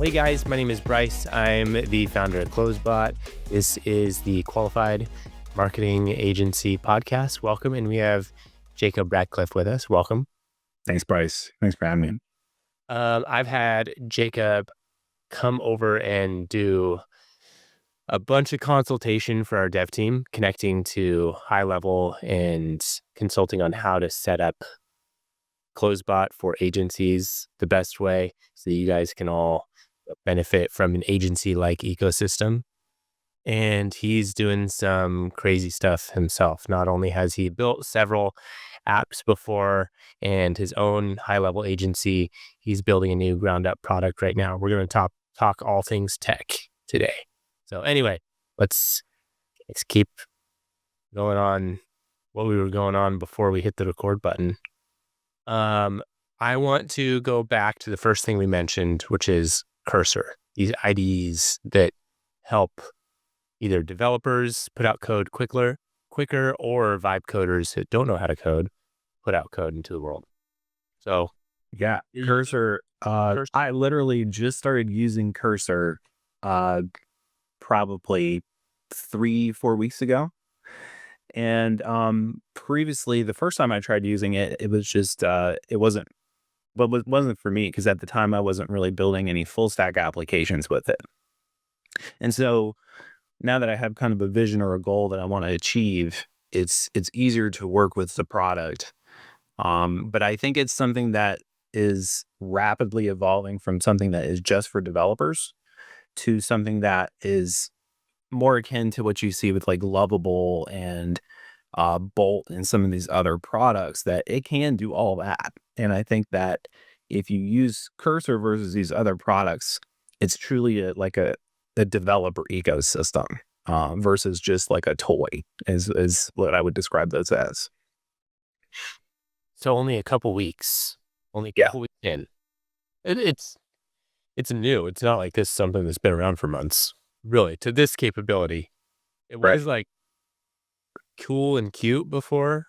Hey guys, my name is Bryce. I'm the founder of CloseBot. This is the Qualified Marketing Agency podcast. Welcome. And we have Jacob Radcliffe with us. Welcome. Thanks, Bryce. Thanks for having me. I've had Jacob come over and do a bunch of consultation for our dev team, connecting to high level and consulting on how to set up CloseBot for agencies the best way so that you guys can all benefit from an agency-like ecosystem. And he's doing some crazy stuff himself. Not only has he built several apps before and his own high-level agency, he's building a new ground-up product right now. We're going to talk all things tech today. So anyway, let's keep going on what we were going on before we hit the record button. I want to go back to the first thing we mentioned, which is Cursor, these IDEs that help either developers put out code quicker, or vibe coders that don't know how to code, put out code into the world. So yeah, Cursor, I literally just started using Cursor probably 3-4 weeks ago. And previously, the first time I tried using it, it was just, it wasn't for me, because at the time I wasn't really building any full stack applications with it. And so now that I have kind of a vision or a goal that I want to achieve, it's easier to work with the product. But I think it's something that is rapidly evolving from something that is just for developers to something that is more akin to what you see with like Lovable and Bolt and some of these other products, that it can do all that. And I think that if you use Cursor versus these other products, it's truly like a developer ecosystem versus just like a toy is what I would describe those as. So only a couple weeks in. It's new. It's not like this is something that's been around for months. Really, to this capability. It was like cool and cute before,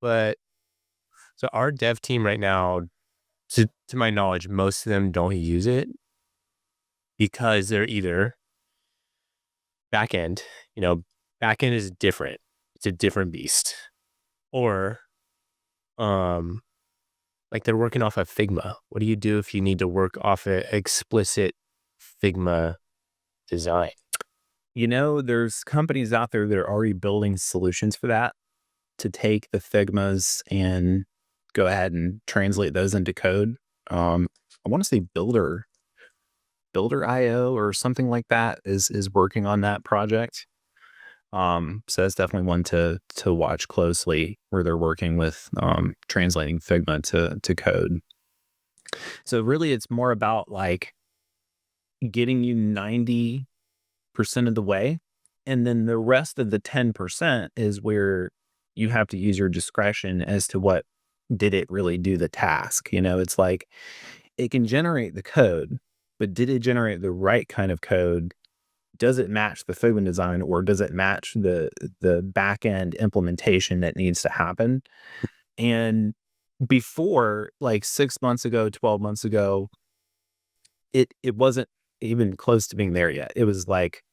but so our dev team right now, to my knowledge, most of them don't use it because they're either backend, backend is different. It's a different beast. Or like they're working off of Figma. What do you do if you need to work off an explicit Figma design? There's companies out there that are already building solutions for that, to take the Figmas and go ahead and translate those into code. I want to say Builder.io or something like that is working on that project. So that's definitely one to watch closely, where they're working with translating Figma to code. So really, it's more about like getting you 90% of the way, and then the rest of the 10% is where you have to use your discretion as to what did it really do the task. It's like it can generate the code, but did it generate the right kind of code? Does it match the Figma design, or does it match the back end implementation that needs to happen? And before, like 6 months ago, 12 months ago, it wasn't even close to being there yet. It was like,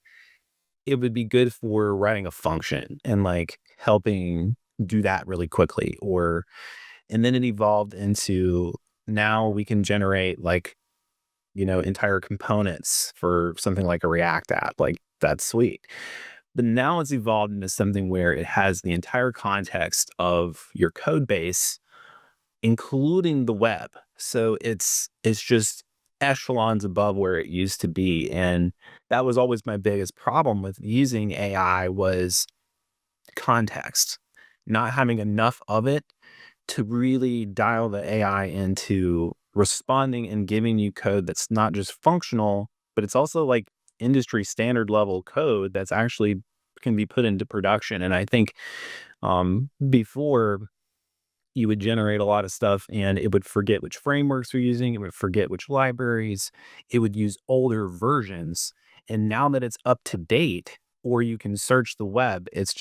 it would be good for writing a function and like helping do that really quickly. And then it evolved into, now we can generate like, entire components for something like a React app. Like, that's sweet. But now it's evolved into something where it has the entire context of your code base, including the web. So it's just echelons above where it used to be. And that was always my biggest problem with using AI, was context, not having enough of it to really dial the AI into responding and giving you code that's not just functional, but it's also like industry standard level code that's actually can be put into production. And I think before, you would generate a lot of stuff and it would forget which frameworks you're using. It would forget which libraries. It would use older versions. And now that it's up to date, or you can search the web, it's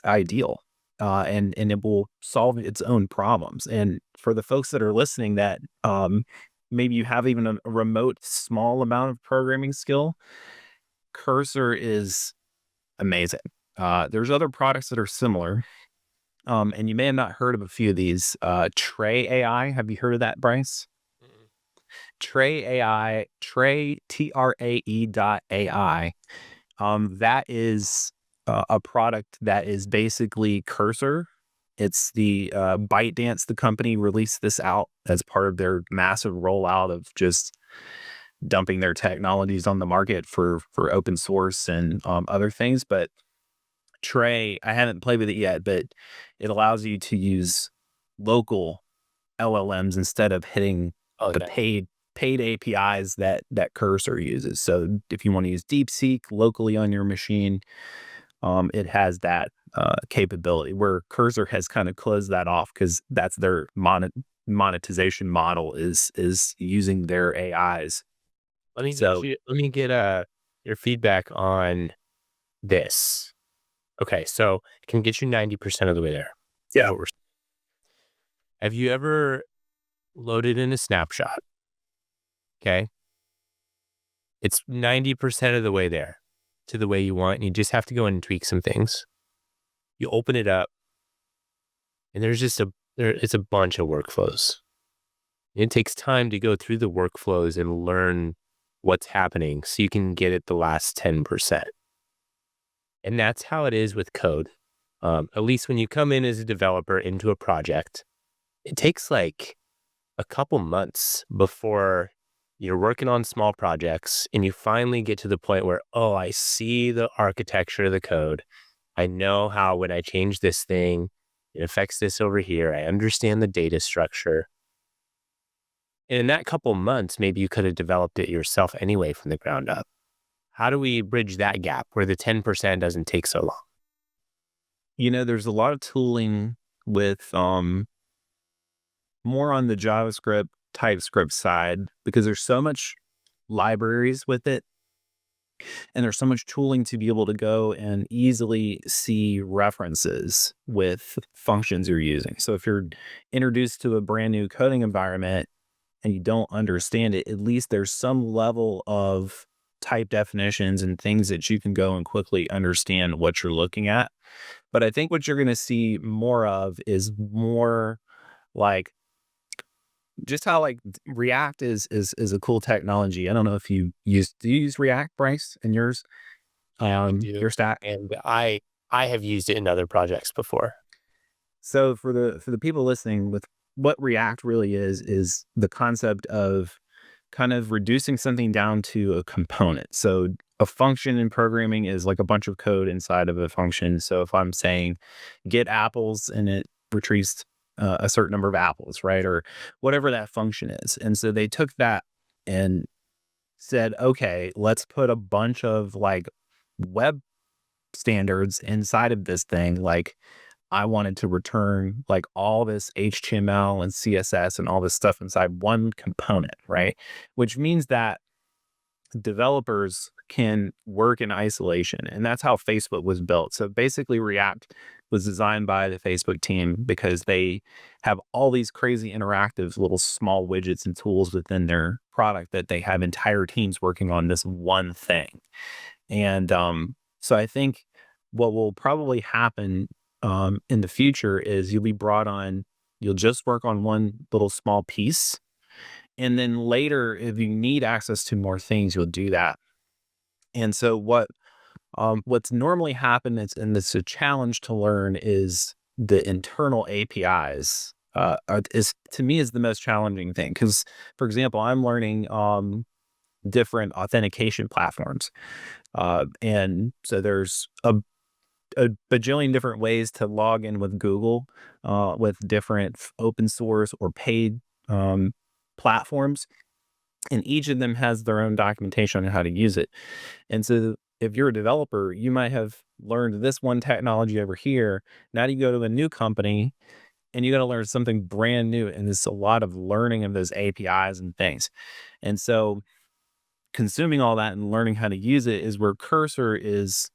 ideal. And it will solve its own problems. And for the folks that are listening that maybe you have even a remote small amount of programming skill, Cursor is amazing. There's other products that are similar. And you may have not heard of a few of these. Tray AI. Have you heard of that, Bryce? Mm-mm. Tray AI, Tray TRAE.ai. That is a product that is basically Cursor. It's the ByteDance, the company released this out as part of their massive rollout of just dumping their technologies on the market for open source and other things. But Tray, I haven't played with it yet, but it allows you to use local LLMs instead of hitting Oh, the nice. paid APIs that Cursor uses. So if you want to use DeepSeek locally on your machine, it has that capability, where Cursor has kind of closed that off because that's their monetization model is using their AIs. So Let me get your feedback on this. Okay, so it can get you 90% of the way there. Is yeah, what we're Have you ever loaded in a snapshot? Okay. It's 90% of the way there to the way you want, and you just have to go in and tweak some things. You open it up, and it's a bunch of workflows. It takes time to go through the workflows and learn what's happening so you can get it the last 10%. And that's how it is with code. At least when you come in as a developer into a project, it takes like a couple months before you're working on small projects and you finally get to the point where, oh, I see the architecture of the code. I know how when I change this thing, it affects this over here. I understand the data structure. And in that couple months, maybe you could have developed it yourself anyway from the ground up. How do we bridge that gap where the 10% doesn't take so long? there's a lot of tooling with more on the JavaScript, TypeScript side, because there's so much libraries with it, and there's so much tooling to be able to go and easily see references with functions you're using. So if you're introduced to a brand new coding environment and you don't understand it, at least there's some level of type definitions and things that you can go and quickly understand what you're looking at. But I think what you're going to see more of is more like just how like React is a cool technology. I don't know if do you use React, Bryce, in yours? I do. Your stack. And I have used it in other projects before. So for the people listening, with what React really is the concept of kind of reducing something down to a component. So a function in programming is like a bunch of code inside of a function. So if I'm saying get apples and it retrieves a certain number of apples, right? Or whatever that function is. And so they took that and said, okay, let's put a bunch of like web standards inside of this thing. Like I wanted to return like all this HTML and CSS and all this stuff inside one component, right? Which means that developers can work in isolation. And that's how Facebook was built. So basically, React was designed by the Facebook team because they have all these crazy interactive little small widgets and tools within their product that they have entire teams working on this one thing. And so I think what will probably happen in the future is you'll be brought on, you'll just work on one little small piece. And then later, if you need access to more things, you'll do that. And so what's normally happened is, and it's a challenge to learn, is the internal APIs. Is to me is the most challenging thing because, for example, I'm learning different authentication platforms, and so there's a bajillion different ways to log in with Google, with different open source or paid platforms, and each of them has their own documentation on how to use it. And so if you're a developer, you might have learned this one technology over here. Now you go to a new company and you got to learn something brand new. And there's a lot of learning of those APIs and things. And so consuming all that and learning how to use it is where Cursor is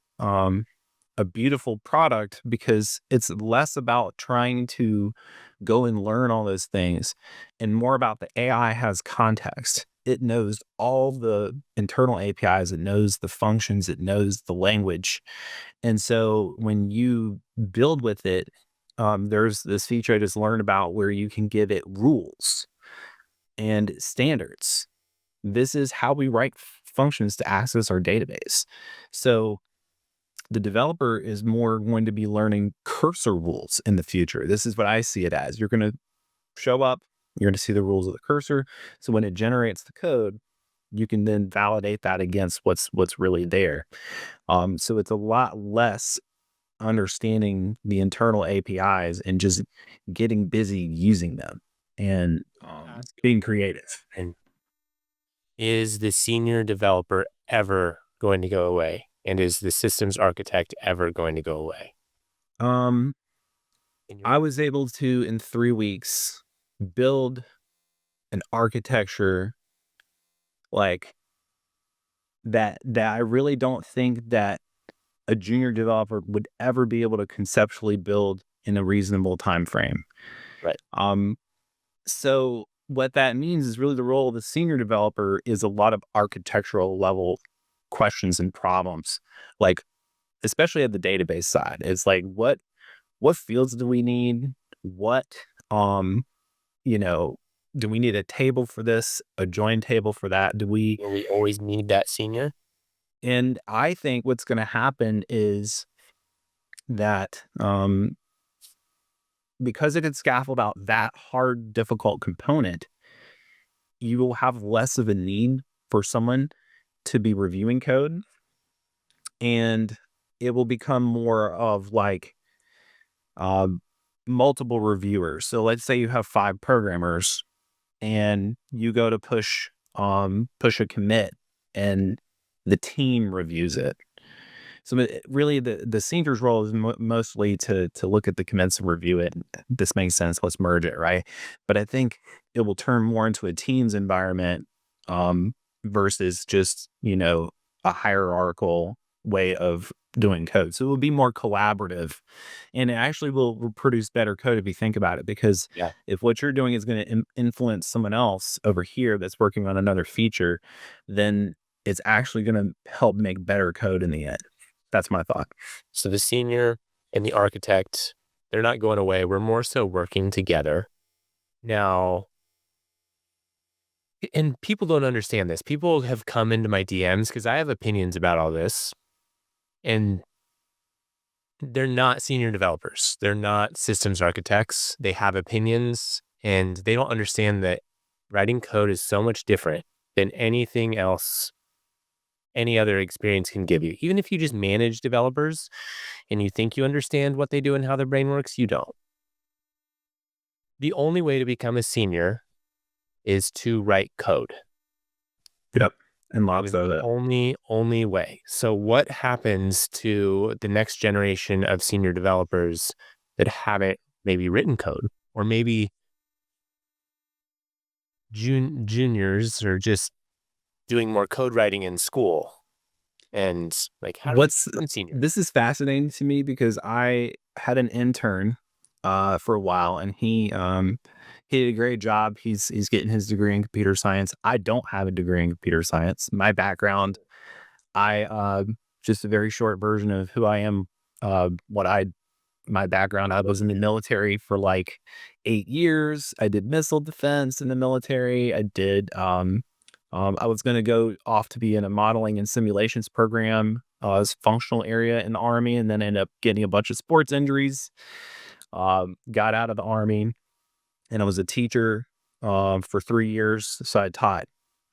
a beautiful product because it's less about trying to go and learn all those things and more about the AI has context. It knows all the internal APIs, it knows the functions, it knows the language. And so when you build with it, there's this feature I just learned about where you can give it rules and standards. This is how we write functions to access our database. So the developer is more going to be learning cursor rules in the future. This is what I see it as. You're going to show up, you're going to see the rules of the cursor. So when it generates the code, you can then validate that against what's really there. So it's a lot less understanding the internal APIs and just getting busy using them and Ask being creative. and is the senior developer ever going to go away? And is the systems architect ever going to go away? Um, In your I was able to, in 3 weeks, build an architecture like that I really don't think that a junior developer would ever be able to conceptually build in a reasonable time frame. right. Um, so what that means is really the role of the senior developer is a lot of architectural level questions and problems, like especially at the database side. It's like what fields do we need? What um you know, do we need a table for this, a join table for that? Do we Will we always need that senior? And I think what's going to happen is that because it can scaffold out that hard, difficult component, you will have less of a need for someone to be reviewing code. And it will become more of like um, multiple reviewers. So let's say you have 5 programmers and you go to push a commit and the team reviews it. So really, the senior's role is mostly to look at the commits and review it. This makes sense. Let's merge it, right? But I think it will turn more into a team's environment versus just a hierarchical way of doing code. So it will be more collaborative, and it actually will produce better code if you think about it. Because Yeah. if what you're doing is going to influence someone else over here that's working on another feature, then it's actually going to help make better code in the end. That's my thought. So the senior and the architect, they're not going away. We're more so working together. Now, and people don't understand this. People have come into my DMs because I have opinions about all this, and they're not senior developers. They're not systems architects. They have opinions, and they don't understand that writing code is so much different than anything else any other experience can give you. Even if you just manage developers and you think you understand what they do and how their brain works, you don't. The only way to become a senior is to write code. Yep. And That lots is of the it. only way. So what happens to the next generation of senior developers that haven't maybe written code, or maybe juniors are just doing more code writing in school? And like, how do we What's become senior? This is fascinating to me because I had an intern for a while and he did a great job. He's getting his degree in computer science. I don't have a degree in computer science. My background, I just a very short version of who I am. What I My background, I was in the military for like 8 years. I did missile defense in the military. I was going to go off to be in a modeling and simulations program as functional area in the Army, and then ended up getting a bunch of sports injuries. Got out of the Army, and I was a teacher for 3 years. So I taught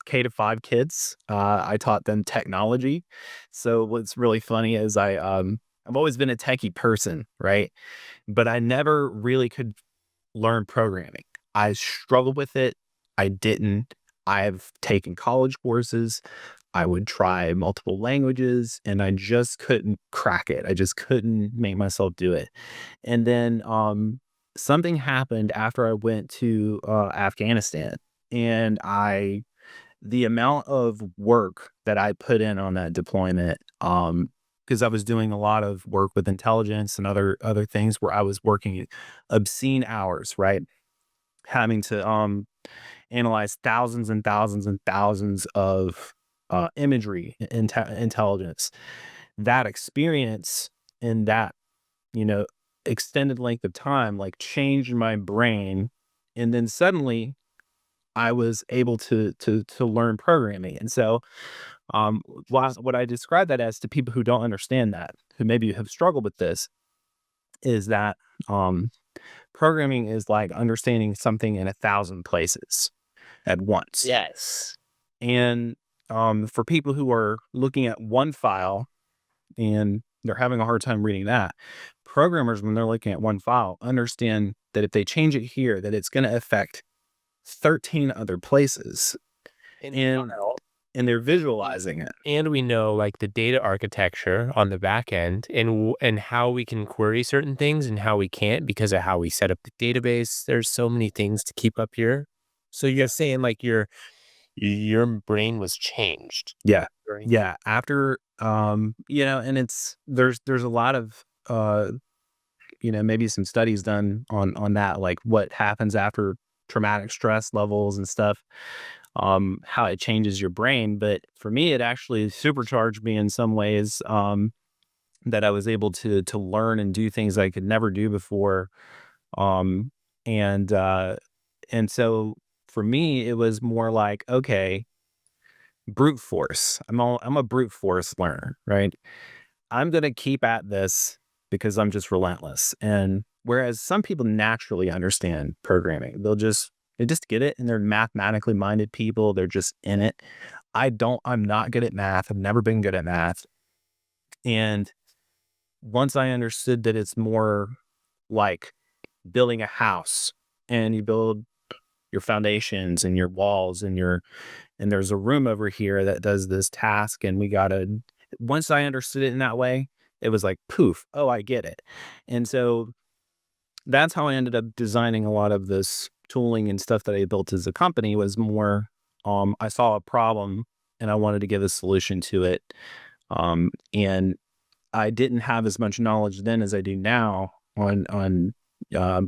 K-5 kids. I taught them technology. So what's really funny is I've always been a techie person, right? But I never really could learn programming. I struggled with it. I didn't. I've taken college courses. I would try multiple languages and I just couldn't crack it. I just couldn't make myself do it. And then something happened after I went to Afghanistan, and the amount of work that I put in on that deployment because I was doing a lot of work with intelligence and other things where I was working obscene hours, right? Having to analyze thousands and thousands and thousands of imagery, intelligence. That experience and that, you know, extended length of time like changed my brain. And then suddenly I was able to learn programming. And so what I describe that as to people who don't understand that, who maybe have struggled with this, is that um programming is like understanding something in 1,000 places at once. Yes. And for people who are looking at one file and they're having a hard time reading that, programmers, when they're looking at one file, understand that if they change it here, that it's going to affect 13 other places. And and they're visualizing it. And we know like the data architecture on the back end and how we can query certain things and how we can't because of how we set up the database. There's so many things to keep up here. So you're saying like your brain was changed. Yeah. During Yeah. After and there's a lot of maybe some studies done on that, like what happens after traumatic stress levels and stuff, how it changes your brain. But for me, it actually supercharged me in some ways, that I was able to learn and do things I could never do before. Um, and and so for me, it was more like, okay, brute force. I'm a brute force learner, right? I'm gonna keep at this because I'm just relentless. And whereas some people naturally understand programming, they just get it, and they're mathematically minded people. They're just in it. I'm not good at math. I've never been good at math. And once I understood that it's more like building a house, and you build your foundations and your walls and there's a room over here that does this task, and once I understood it in that way, it was like poof, oh, I get it. And so that's how I ended up designing a lot of this tooling and stuff that I built as a company. Was more, I saw a problem and I wanted to give a solution to it. And I didn't have as much knowledge then as I do now on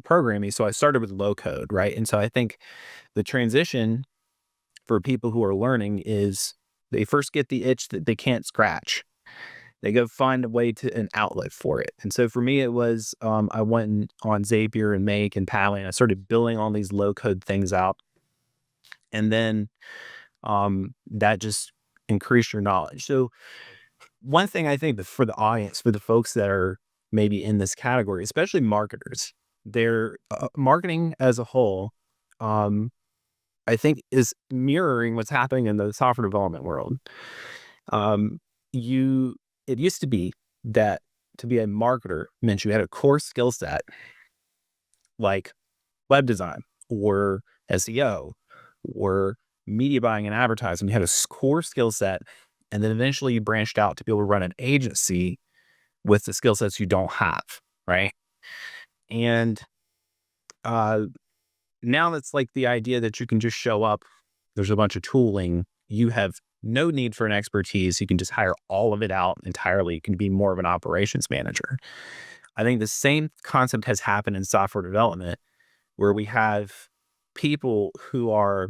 programming. So I started with low code, right? And so I think the transition for people who are learning is they first get the itch that they can't scratch. They go find a way to an outlet for it. And so for me, it was, I went on Zapier and Make and Pally, and I started building all these low code things out. And then that just increased your knowledge. So one thing I think that for the audience, for the folks that are maybe in this category, especially marketers, their marketing as a whole, I think is mirroring what's happening in the software development world. Um, it used to be that to be a marketer meant you had a core skill set like web design or SEO or media buying and advertising. You had a core skill set, and then eventually you branched out to be able to run an agency with the skill sets you don't have, right? And uh, now that's like the idea that you can just show up. There's a bunch of tooling. You have no need for an expertise. You can just hire all of it out entirely. You can be more of an operations manager. I think the same concept has happened in software development, where we have people who are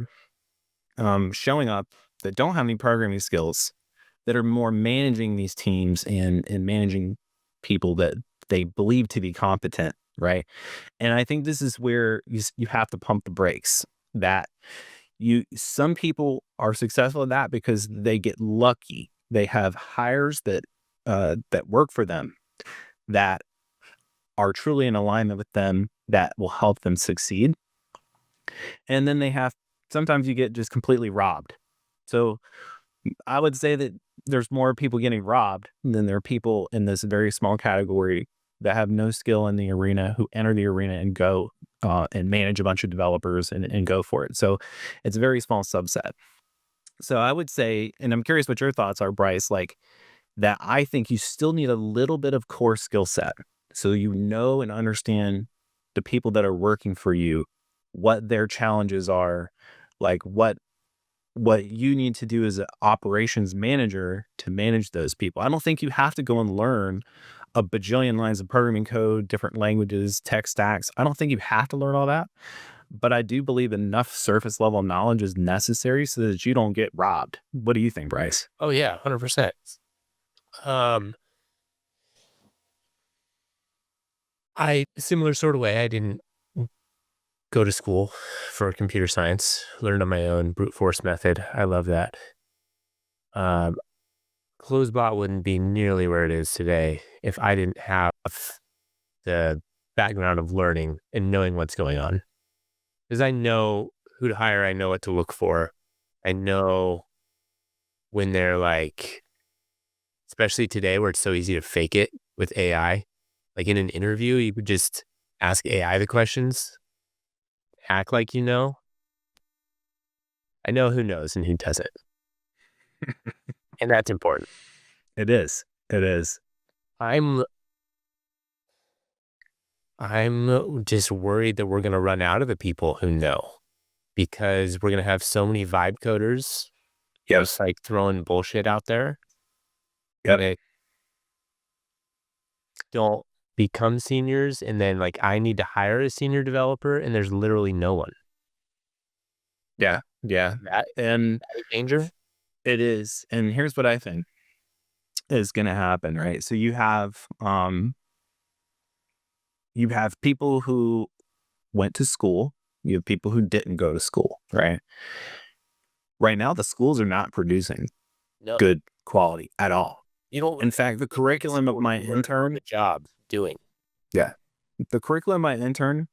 showing up that don't have any programming skills, that are more managing these teams and managing people that they believe to be competent, right? And I think this is where you have to pump the brakes. That some people are successful at that because they get lucky. They have hires that work for them, that are truly in alignment with them, that will help them succeed. And then sometimes you get just completely robbed. So I would say that there's more people getting robbed than there are people in this very small category that have no skill in the arena, who enter the arena and go and manage a bunch of developers and go for it. So it's a very small subset. So I would say, and I'm curious what your thoughts are, Bryce, like that I think you still need a little bit of core skill set. So you know and understand the people that are working for you, what their challenges are, like what what you need to do as an operations manager to manage those people. I don't think you have to go and learn a bajillion lines of programming code, different languages, tech stacks. I don't think you have to learn all that. But I do believe enough surface level knowledge is necessary so that you don't get robbed. What do you think, Bryce? Oh yeah, 100%. Um, similar sort of way. I didn't go to school for computer science. Learned on my own, brute force method. I love that. Um, CloseBot wouldn't be nearly where it is today if I didn't have the background of learning and knowing what's going on. Because I know who to hire. I know what to look for. I know when they're like, especially today where it's so easy to fake it with AI. Like in an interview, you could just ask AI the questions, act like you know. I know who knows and who doesn't. And that's important. It is. It is. I'm just worried that we're going to run out of the people who know, because we're going to have so many vibe coders just like throwing bullshit out there. Yep. That don't become seniors, and then like I need to hire a senior developer and there's literally no one. Yeah. Yeah. That And is danger. it is. And here's what I think is going to happen, right? So you have people who went to school, you have people who didn't go to school, right? Right now the schools are not producing No, good quality at all. you don't. In fact, the curriculum of my intern, The job doing. yeah, the curriculum of my intern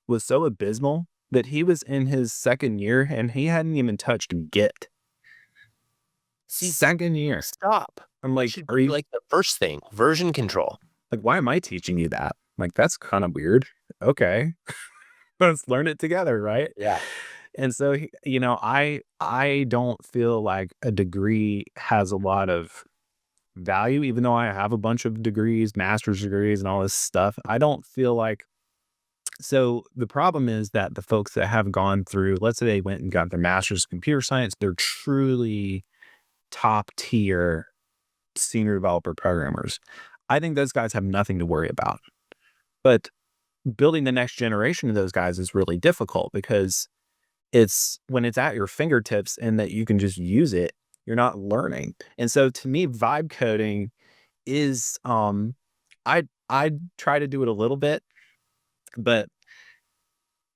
was so abysmal that he was in his second year and he hadn't even touched Git. See, Second year. stop. I'm like, Should are be you like the first thing, version control. like, why am I teaching you that? Like, that's kind of weird. Okay. Let's learn it together, right? Yeah. And so, I don't feel like a degree has a lot of value, even though I have a bunch of degrees, master's degrees, and all this stuff. I don't feel like. So the problem is that the folks that have gone through, let's say they went and got their master's in computer science, they're truly top tier senior developer programmers. I think those guys have nothing to worry about. But building the next generation of those guys is really difficult because it's when it's at your fingertips and that you can just use it, you're not learning. And so to me, vibe coding is I try to do it a little bit, but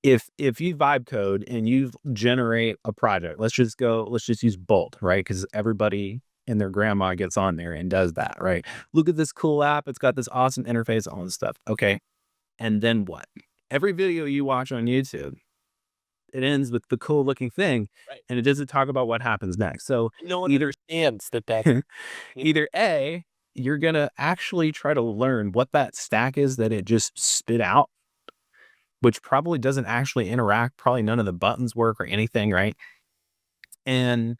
if you vibe code and you generate a project, let's just use Bolt, right? Because everybody and their grandma gets on there and does that, right? Look at this cool app. It's got this awesome interface, all this stuff. Okay. And then what? Every video you watch on YouTube, it ends with the cool looking thing, Right. and it doesn't talk about what happens next. So No one understands that. either A, you're gonna actually try to learn what that stack is that it just spit out, which probably doesn't actually interact. Probably none of the buttons work or anything, right? And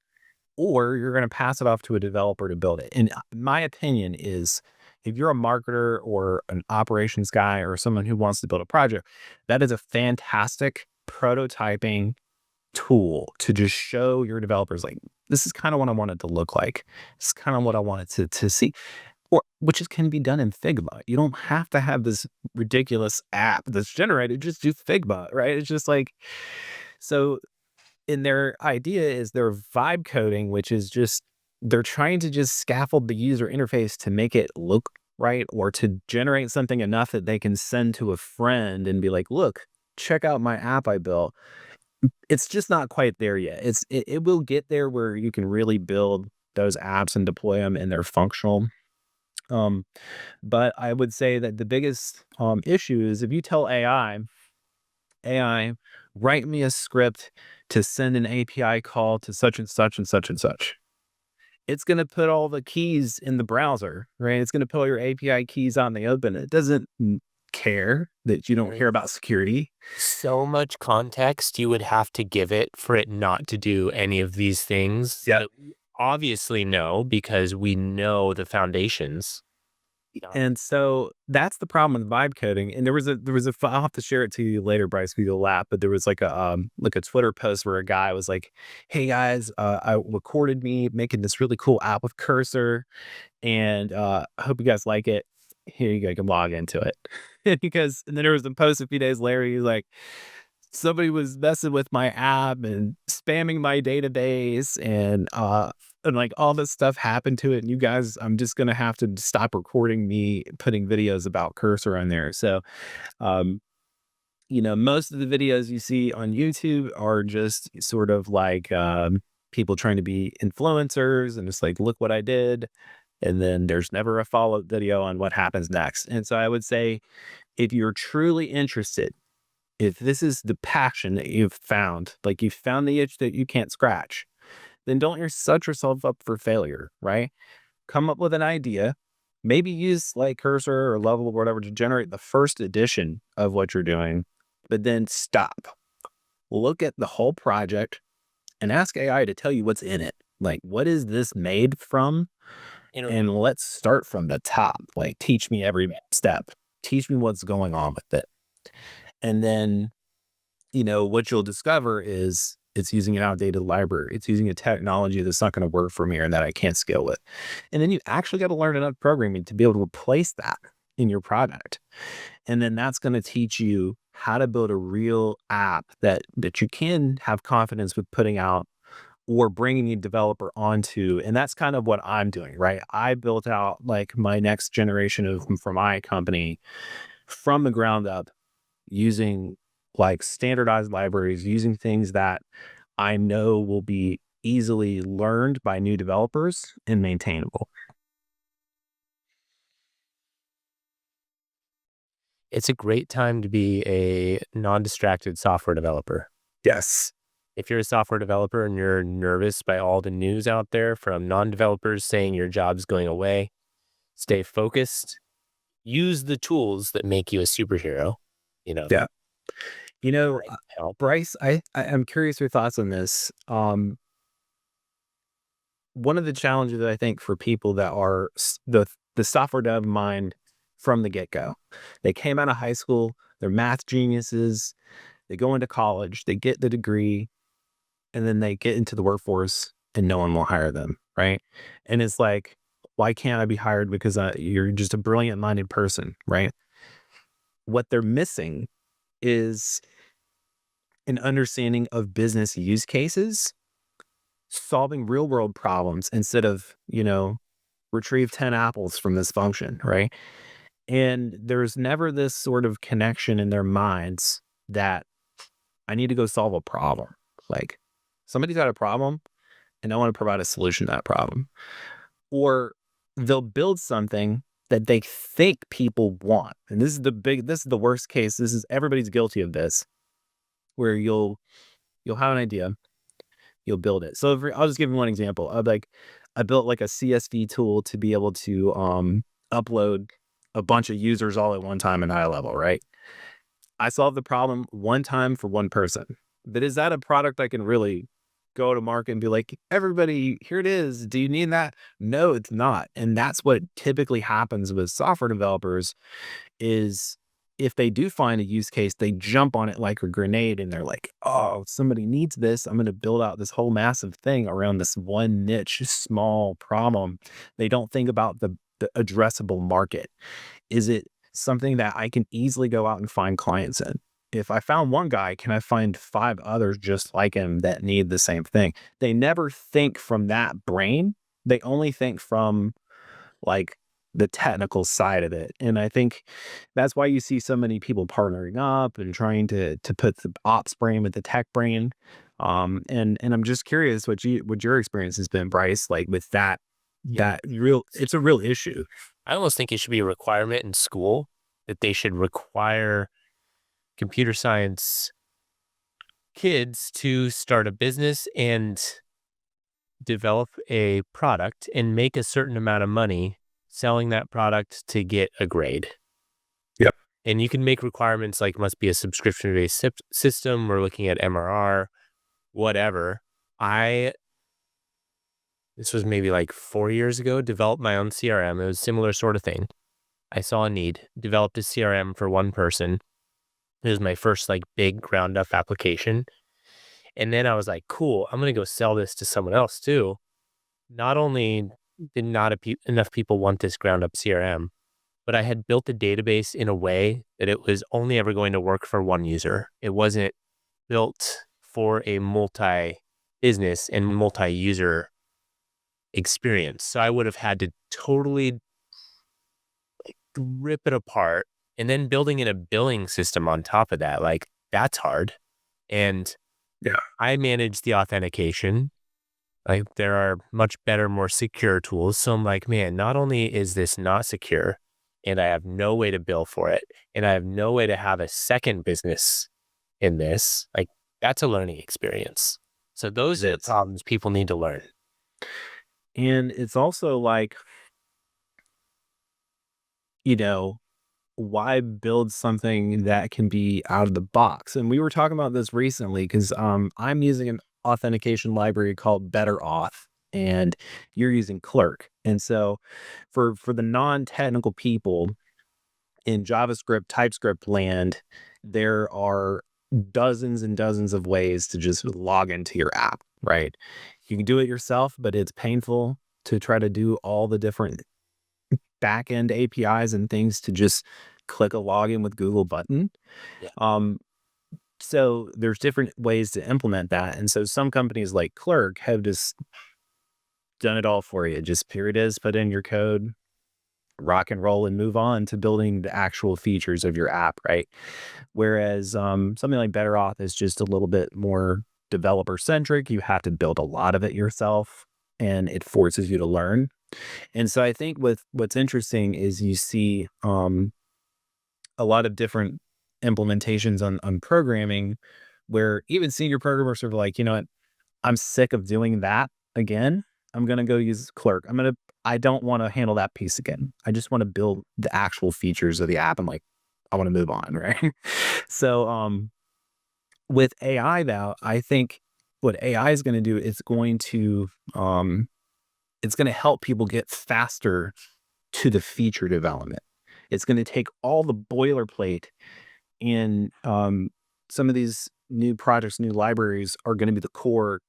or you're going to pass it off to a developer to build it. And my opinion is if you're a marketer or an operations guy or someone who wants to build a project, that is a fantastic prototyping tool to just show your developers, like, this is kind of what I want it to look like. This is kind of what I want it to see. Or which can be done in Figma. You don't have to have this ridiculous app that's generated. Just do Figma, right? It's just like, so in their idea is they're vibe coding, which is just, they're trying to just scaffold the user interface to make it look right, or to generate something enough that they can send to a friend and be like, look, check out my app I built. It's just not quite there yet. It will get there where you can really build those apps and deploy them and they're functional. But I would say that the biggest issue is if you tell AI, write me a script to send an API call to such and such and such and such. It's going to put all the keys in the browser, right? It's going to put all your API keys on the open. It doesn't care that you don't care about security. So much context you would have to give it for it not to do any of these things. Yeah. That we obviously know because we know the foundations. And so that's the problem with vibe coding. And I'll have to share it to you later, Bryce, with you'll laugh. But there was like a Twitter post where a guy was like, "Hey guys, I recorded me making this really cool app with Cursor, and I hope you guys like it. Here you go, you can log into it." And then there was a post a few days later. He's like, somebody was messing with my app and spamming my database and like all this stuff happened to it. And you guys, I'm just gonna have to stop recording me putting videos about Cursor on there. So um, most of the videos you see on YouTube are just sort of like people trying to be influencers and just like, look what I did. And then there's never a follow-up video on what happens next. And so I would say if you're truly interested, if this is the passion that you've found, like you found the itch that you can't scratch, then don't set yourself up for failure, right? Come up with an idea, maybe use like Cursor or Level or whatever to generate the first edition of what you're doing, but then stop. Look at the whole project and ask AI to tell you what's in it. Like, what is this made from? And let's start from the top. Like, teach me every step. Teach me what's going on with it. And then what you'll discover is it's using an outdated library. It's using a technology that's not going to work for me or that I can't scale with. And then you actually got to learn enough programming to be able to replace that in your product. And then that's going to teach you how to build a real app that you can have confidence with putting out or bringing a developer onto. And that's kind of what I'm doing, right? I built out like my next generation for my company from the ground up using like standardized libraries, using things that I know will be easily learned by new developers and maintainable. It's a great time to be a non-distracted software developer. Yes. If you're a software developer and you're nervous by all the news out there from non-developers saying your job's going away, stay focused. Use the tools that make you a superhero. Yeah. Help. Bryce, I'm curious your thoughts on this. One of the challenges that I think for people that are the software dev mind from the get-go, they came out of high school, they're math geniuses, they go into college, they get the degree, and then they get into the workforce and no one will hire them, right? And it's like, why can't I be hired because you're just a brilliant-minded person, right? What they're missing is an understanding of business use cases, solving real world problems instead of, retrieve 10 apples from this function, right? And there's never this sort of connection in their minds that I need to go solve a problem. Like somebody's got a problem and I want to provide a solution to that problem. Or they'll build something that they think people want. And this is the worst case. Everybody's guilty of this, where you'll have an idea, you'll build it. So I'll just give you one example. I built like a CSV tool to be able to upload a bunch of users all at one time in high level, right? I solved the problem one time for one person. But is that a product I can really go to market and be like, everybody, here it is. Do you need that? No, it's not. And that's what typically happens with software developers is if they do find a use case, they jump on it like a grenade and they're like, oh, somebody needs this. I'm going to build out this whole massive thing around this one niche, small problem. They don't think about the addressable market. Is it something that I can easily go out and find clients in? If I found one guy, can I find 5 others just like him that need the same thing? They never think from that brain. They only think from like the technical side of it. And I think that's why you see so many people partnering up and trying to put the ops brain with the tech brain. And I'm just curious what your experience has been, Bryce, like with it's a real issue. I almost think it should be a requirement in school that they should require computer science kids to start a business and develop a product and make a certain amount of money selling that product to get a grade. Yep. And you can make requirements like must be a subscription-based system. We're looking at MRR, whatever. This was maybe like 4 years ago, developed my own CRM. It was a similar sort of thing. I saw a need, developed a CRM for one person. It was my first like big ground up application. And then I was like, cool, I'm going to go sell this to someone else too. Not only did not enough people want this ground up CRM, but I had built the database in a way that it was only ever going to work for one user. It wasn't built for a multi business and multi user experience. So I would have had to totally rip it apart and then building in a billing system on top of that. Like that's hard. And Yeah. I manage the authentication. Like there are much better, more secure tools. So I'm like, man, not only is this not secure and I have no way to bill for it and I have no way to have a second business in this, like that's a learning experience. So those are the It's problems people need to learn. and it's also like, you know, why build something that can be out of the box? And we were talking about this recently because I'm using an authentication library called Better Auth, and you're using Clerk. And so, for the non-technical people in JavaScript, TypeScript land, there are dozens and dozens of ways to just log into your app. Right? You can do it yourself, but it's painful to try to do all the different backend APIs and things to just click a login with Google button. Yeah. Um, so there's different ways to implement that. And so some companies like Clerk have just done it all for you. Just here it is, put in your code, rock and roll and move on to building the actual features of your app, right? Whereas something like Better Auth is just a little bit more developer centric. You have to build a lot of it yourself and it forces you to learn. And so I think what's interesting is you see a lot of different implementations on programming where even senior programmers are like, you know what, I'm sick of doing that again. I'm going to go use Clerk. I don't want to handle that piece again. I just want to build the actual features of the app. I'm like, I want to move on. Right. So, with AI now, I think what AI is going to do is it's going to help people get faster to the feature development. It's going to take all the boilerplate in some of these new projects, new libraries are going to be the core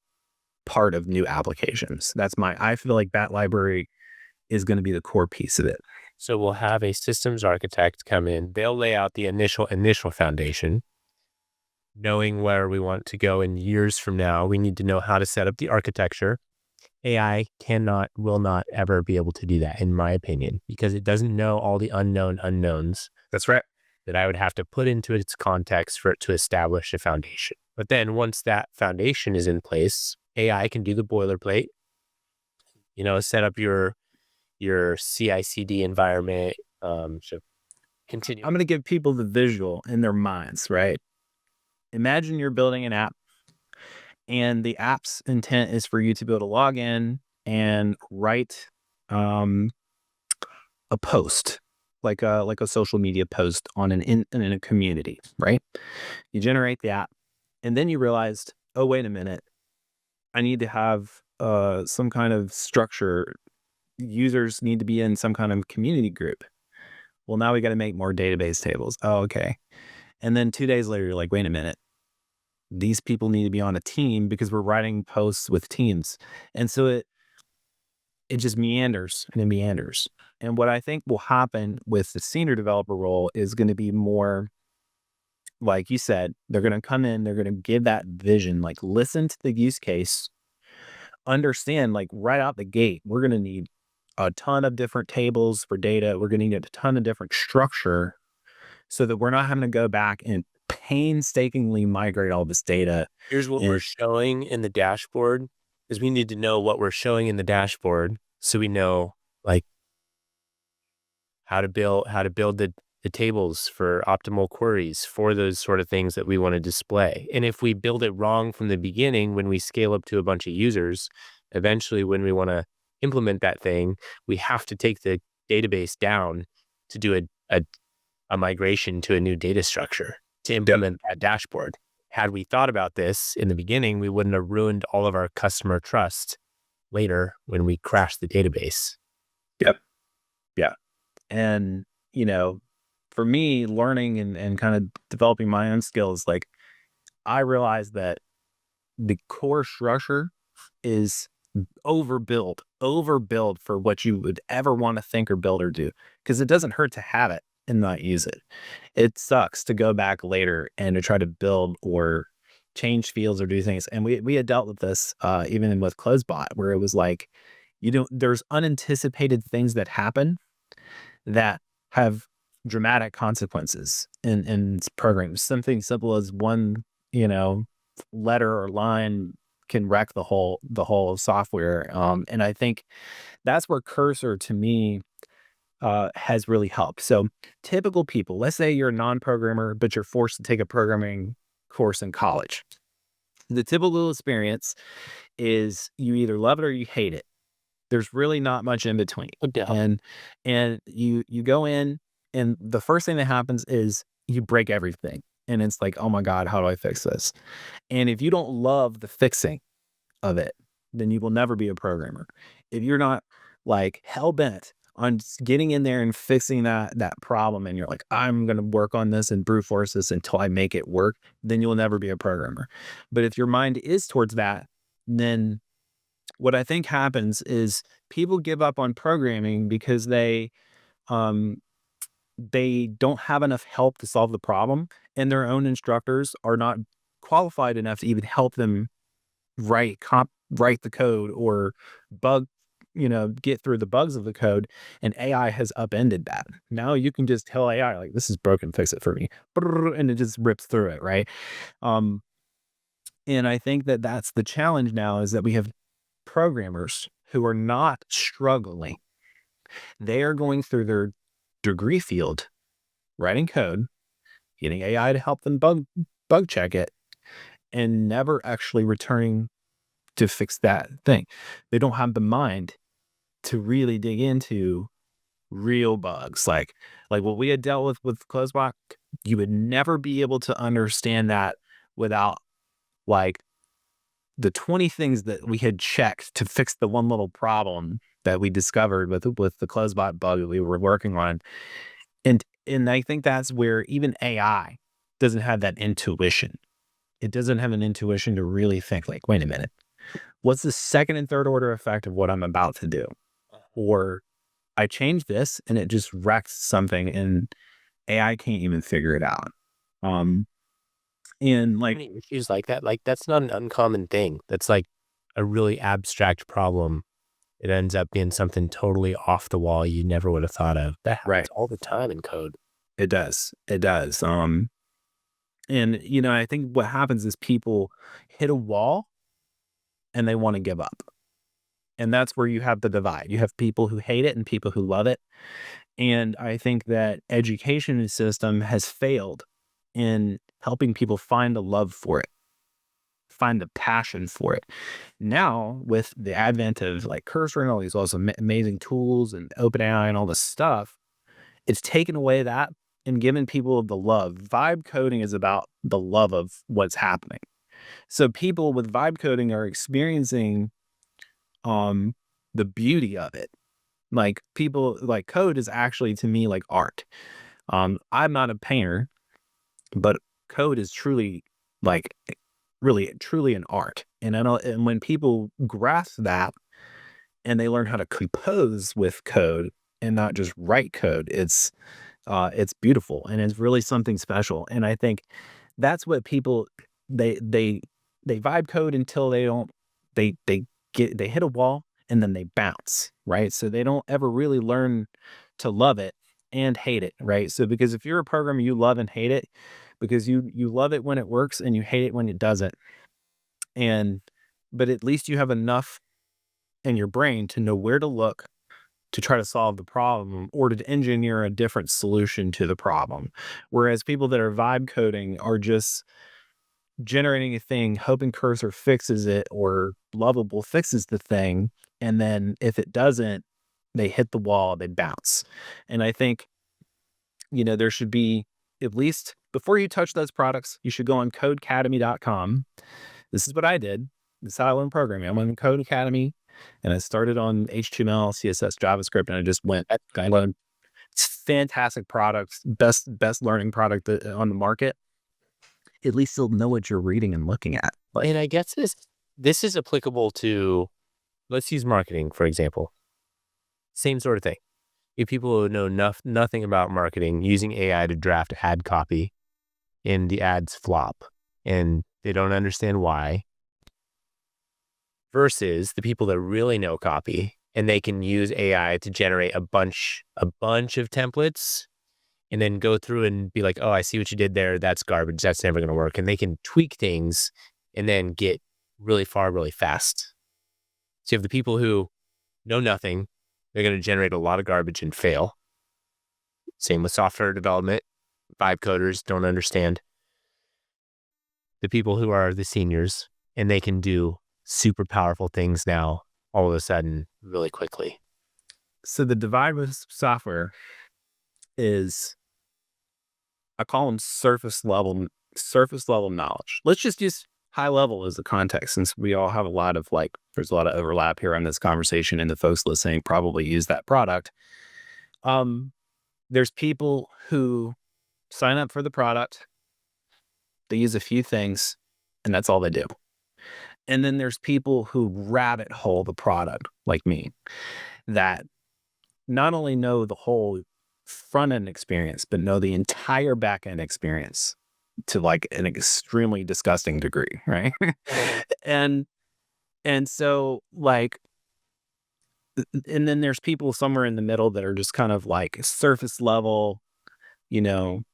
part of new applications. I feel like that library is going to be the core piece of it. So we'll have a systems architect come in. They'll lay out the initial foundation, knowing where we want to go in years from now. We need to know how to set up the architecture. AI will not ever be able to do that, in my opinion, because it doesn't know all the unknown unknowns. That's right. That I would have to put into its context for it to establish a foundation. But then once that foundation is in place, AI can do the boilerplate, set up your CI/CD environment. So continue. I'm going to give people the visual in their minds, right? Imagine you're building an app and the app's intent is for you to be able to log in and write a post, like a social media post in a community, right? You generate the app, and then you realized, oh, wait a minute, I need to have some kind of structure. Users need to be in some kind of community group. Well, now we got to make more database tables. Oh, okay. And then 2 days later, you're like, wait a minute, these people need to be on a team because we're writing posts with teams. And so it just meanders and it meanders. And what I think will happen with the senior developer role is going to be more, like you said, they're going to come in, they're going to give that vision, like listen to the use case, understand like right out the gate, we're going to need a ton of different tables for data. We're going to need a ton of different structure so that we're not having to go back and painstakingly migrate all this data. Here's what we're showing in the dashboard, is we need to know what we're showing in the dashboard so we know like how to build the tables for optimal queries for those sort of things that we want to display. And if we build it wrong from the beginning, when we scale up to a bunch of users, eventually when we want to implement that thing, we have to take the database down to do a migration to a new data structure to implement that dashboard. Had we thought about this in the beginning, we wouldn't have ruined all of our customer trust later when we crash the database. Yep. Yeah. And you know, for me, learning and kind of developing my own skills, like I realized that the core structure is overbuild for what you would ever want to think or build or do. Because it doesn't hurt to have it and not use it. It sucks to go back later and to try to build or change fields or do things. And we had dealt with this even with CloseBot, where it was like, there's unanticipated things that happen that have dramatic consequences in programs. Something simple as one, letter or line can wreck the whole software. And I think that's where Cursor to me has really helped. So typical people, let's say you're a non-programmer, but you're forced to take a programming course in college. The typical experience is you either love it or you hate it. There's really not much in between. Yeah. And you go in, and the first thing that happens is you break everything. And it's like, oh my God, how do I fix this? And if you don't love the fixing of it, then you will never be a programmer. If you're not like hell bent on getting in there and fixing that problem, and you're like, I'm going to work on this and brute force this until I make it work, then you'll never be a programmer. But if your mind is towards that, then what I think happens is people give up on programming because um they don't have enough help to solve the problem, and their own instructors are not qualified enough to even help them write the code or bug, get through the bugs of the code. And AI has upended that. Now you can just tell AI, like, this is broken, fix it for me. And it just rips through it, right? Um, and I think that that's the challenge now, is that we have programmers who are not struggling. They are going through their degree field, writing code, getting AI to help them bug check it, and never actually returning to fix that thing. They don't have the mind to really dig into real bugs. Like what we had dealt with CloseBot, you would never be able to understand that without like the 20 things that we had checked to fix the one little problem that we discovered with the CloseBot bug that we were working on. And I think that's where even AI doesn't have that intuition. It doesn't have an intuition to really think like, wait a minute, what's the second and third order effect of what I'm about to do? Or I changed this and it just wrecks something, and AI can't even figure it out. Um, and like, Many issues like that. Like, that's not an uncommon thing. That's like a really abstract problem. It ends up being something totally off the wall you never would have thought of. That right, happens all the time in code. it does. It does. And I think what happens is people hit a wall and they want to give up. And that's where you have the divide. You have people who hate it and people who love it. And I think that education system has failed in helping people find a love for it, find the passion for it. Now, with the advent of like Cursor and all these awesome, amazing tools and OpenAI and all this stuff, it's taken away that and given people the love. Vibe coding is about the love of what's happening. So people with vibe coding are experiencing um the beauty of it. Like people like code is actually to me like art. I'm not a painter, but code is truly like really truly an art. And I know, and when people grasp that and they learn how to compose with code and not just write code, it's beautiful and it's really something special. And I think that's what people they they they vibe code until they don't they hit a wall and then they bounce, right? So they don't ever really learn to love it and hate it, right? So because if you're a programmer, you love and hate it because you love it when it works and you hate it when it doesn't. And but at least you have enough in your brain to know where to look to try to solve the problem or to engineer a different solution to the problem. Whereas people that are vibe coding are just generating a thing, hoping Cursor fixes it or Lovable fixes the thing. And then if it doesn't, they hit the wall, they bounce. And I think, there should be, at least before you touch those products, you should go on codecademy.com. This is what I did. This is how I learned programming. I went on Code Academy and I started on HTML, CSS, JavaScript, and I just went, I learned It's fantastic products, best learning product on the market. At least you'll know what you're reading and looking at. Like, And I guess this is applicable to, let's use marketing, for example. Same sort of thing. If people who know nothing about marketing using AI to draft ad copy and the ads flop and they don't understand why, versus the people that really know copy and they can use AI to generate a bunch of templates and then go through and be like, oh, I see what you did there. That's garbage. That's never going to work. And they can tweak things and then get really far, really fast. So you have the people who know nothing. They're going to generate a lot of garbage and fail. Same with software development. Vibe coders don't understand. The people who are the seniors and they can do super powerful things now all of a sudden really quickly. so the divide with software is, I call them surface level knowledge. Let's just use high level as the context, since we all have a lot of there's a lot of overlap here on this conversation, and the folks listening probably use that product. There's people who sign up for the product, they use a few things, and that's all they do. And then there's people who rabbit hole the product, like me, that not only know the whole front end experience, but know the entire back end experience to like an extremely disgusting degree, right? and so and then there's people somewhere in the middle that are just kind of like surface level, the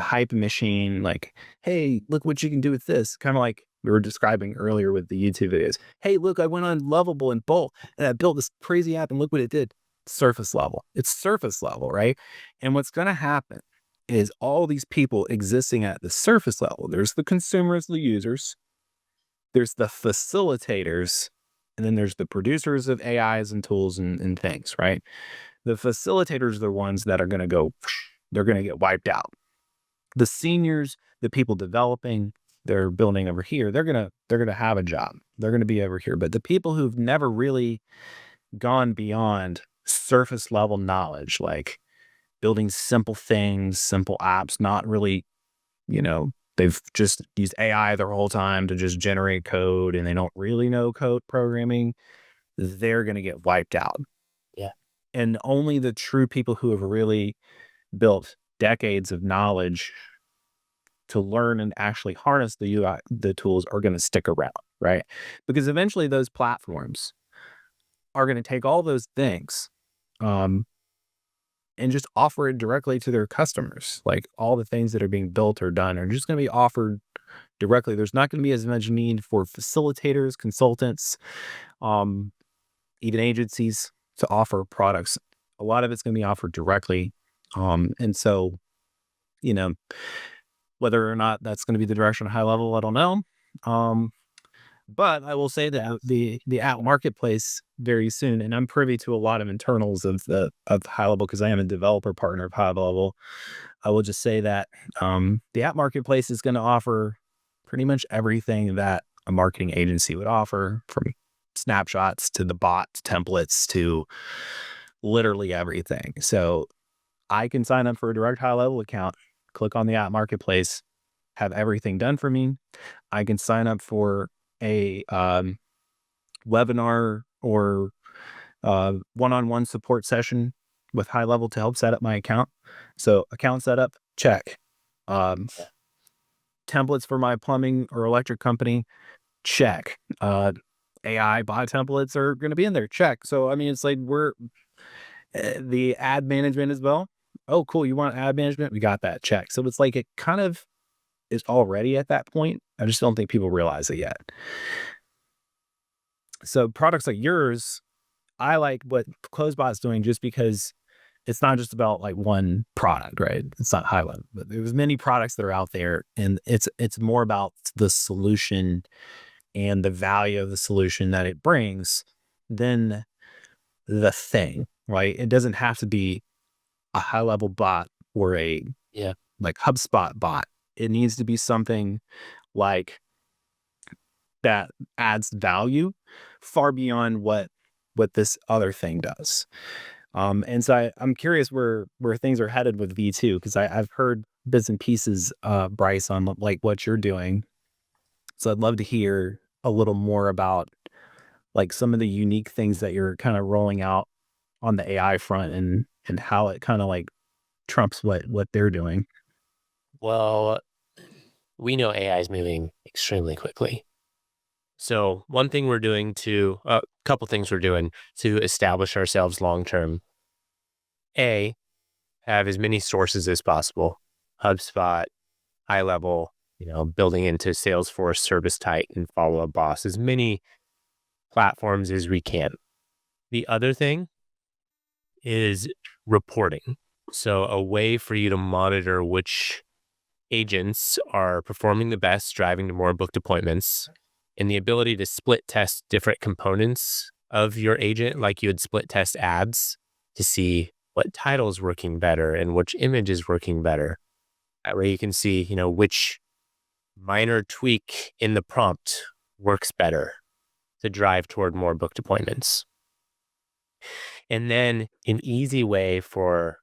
hype machine, like, hey, look what you can do with this. Kind of like we were describing earlier with the YouTube videos. Hey, look, I went on Lovable and Bolt and I built this crazy app and look what it did. Surface level. It's surface level, right? And what's going to happen is all these people existing at the surface level. There's the consumers, the users, there's the facilitators, and then there's the producers of AIs and tools and things, right? The facilitators are the ones that are going to they're going to get wiped out. The seniors, the people developing, they're building over here, they're going to have a job. They're going to be over here. But the people who've never really gone beyond surface level knowledge, like building simple things, simple apps, not really, they've just used AI their whole time to just generate code and they don't really know code programming, they're going to get wiped out. Yeah. And only the true people who have really built decades of knowledge to learn and actually harness the UI, the tools, are going to stick around, right? Because eventually those platforms are going to take all those things and just offer it directly to their customers. Like all the things that are being built or done are just going to be offered directly. There's not going to be as much need for facilitators, consultants, even agencies to offer products. A lot of it's going to be offered directly. And so, whether or not that's going to be the direction of high level, I don't know. But I will say that the app marketplace very soon, and I'm privy to a lot of internals of high level because I am a developer partner of high level. I will just say that the app marketplace is going to offer pretty much everything that a marketing agency would offer, from snapshots to the bot templates to literally everything. So I can sign up for a direct high level account, click on the app marketplace, have everything done for me. I can sign up for a webinar or one-on-one support session with high level to help set up my account. So account setup, check. Templates for my plumbing or electric company, check. AI bot templates are going to be in there, check. So I mean, it's like we're the ad management as well. Oh, cool. You want ad management? We got that, check. So it's like it kind of is already at that point. I just don't think people realize it yet. So products like yours, I like what CloseBot's doing just because it's not just about like one product, right? It's not high level, but there's many products that are out there, and it's more about the solution and the value of the solution that it brings than the thing, right? It doesn't have to be a high level bot or a like HubSpot bot. It needs to be something like that adds value far beyond what this other thing does. And so I'm curious where things are headed with V2, because I've heard bits and pieces, Bryce, on like what you're doing. So I'd love to hear a little more about like some of the unique things that you're kind of rolling out on the AI front, and how it kind of like trumps what they're doing. Well, we know AI is moving extremely quickly. So one thing we're doing to a couple things we're doing to establish ourselves long term. A, have as many sources as possible. HubSpot, high level, building into Salesforce, Service Titan, Follow Up Boss, as many platforms as we can. The other thing is reporting. So a way for you to monitor which agents are performing the best, driving to more booked appointments, and the ability to split test different components of your agent, like you would split test ads to see what title is working better and which image is working better. That way you can see, which minor tweak in the prompt works better to drive toward more booked appointments. And then an easy way for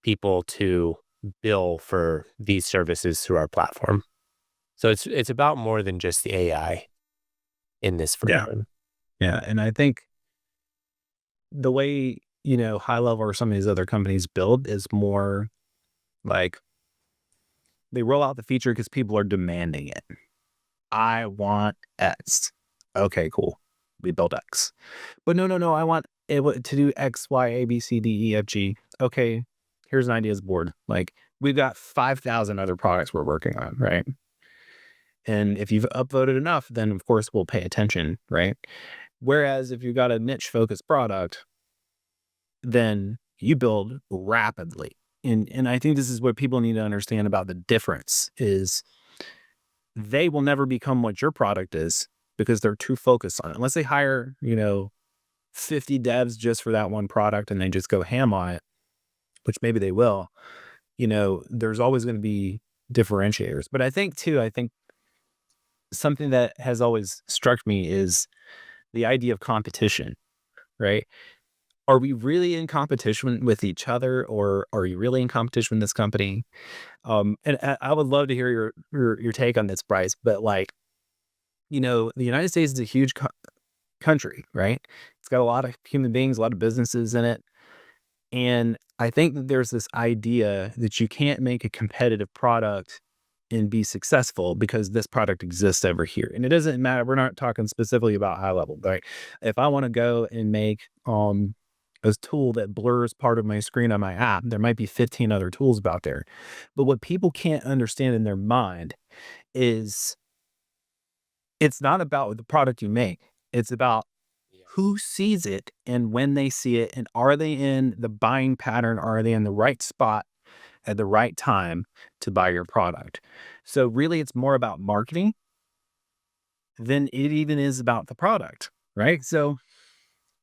people to bill for these services through our platform. So it's about more than just the AI in this Yeah. version. Yeah. And I think the way, High Level or some of these other companies build is more like they roll out the feature because people are demanding it. I want X. Okay, cool. We build X. But no, I want it to do X, Y, A, B, C, D, E, F, G. Okay, here's an ideas board. Like, we've got 5,000 other products we're working on, right? And if you've upvoted enough, then of course we'll pay attention, right? Whereas if you've got a niche focused product, then you build rapidly. And I think this is what people need to understand about the difference is they will never become what your product is because they're too focused on it. Unless they hire, 50 devs just for that one product and they just go ham on it, which maybe they will, there's always going to be differentiators. But I think something that has always struck me is the idea of competition, right? Are we really in competition with each other, or are you really in competition with this company? And I would love to hear your take on this, Bryce. But like, the United States is a huge country, right? It's got a lot of human beings, a lot of businesses in it, and I think that there's this idea that you can't make a competitive product and be successful because this product exists over here. And it doesn't matter. We're not talking specifically about High Level, right? If I want to go and make a tool that blurs part of my screen on my app, there might be 15 other tools out there. But what people can't understand in their mind is it's not about the product you make. It's about Yeah. who sees it and when they see it, and are they in the buying pattern? Are they in the right spot at the right time to buy your product? So really it's more about marketing than it even is about the product, right? So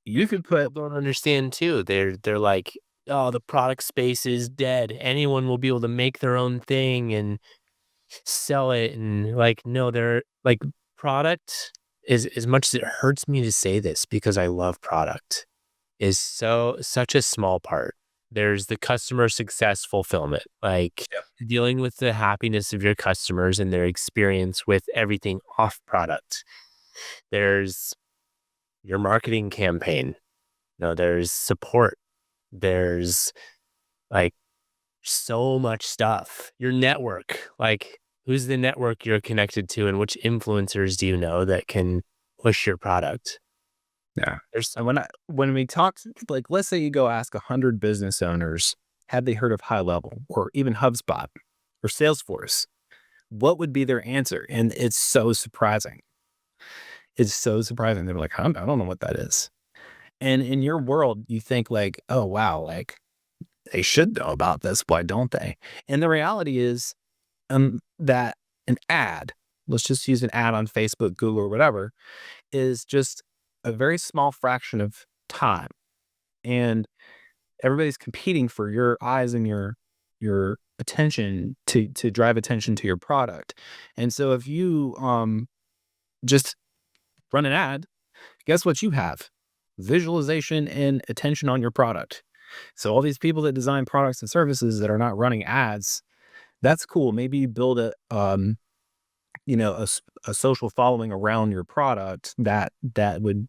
you could put, Don't understand too. They're like, oh, the product space is dead. Anyone will be able to make their own thing and sell it. And like, no, they're like product is as much as it hurts me to say this because I love product is such a small part. There's the customer success fulfillment, like Yep. dealing with the happiness of your customers and their experience with everything off product. There's your marketing campaign. There's support. There's like so much stuff. Your network, like who's the network you're connected to and which influencers do you know that can push your product? Yeah. There's And when we talk, like, let's say you go ask 100 business owners, have they heard of High Level or even HubSpot or Salesforce? What would be their answer? And it's so surprising. It's so surprising. They're like, I don't know what that is. And in your world, you think like, oh wow, like they should know about this. Why don't they? And the reality is, that an ad, let's just use an ad on Facebook, Google, or whatever, is just a very small fraction of time. And everybody's competing for your eyes and your attention to drive attention to your product. And so if you just run an ad, guess what you have? Visualization and attention on your product. So all these people that design products and services that are not running ads, that's cool. Maybe you build a social following around your product that would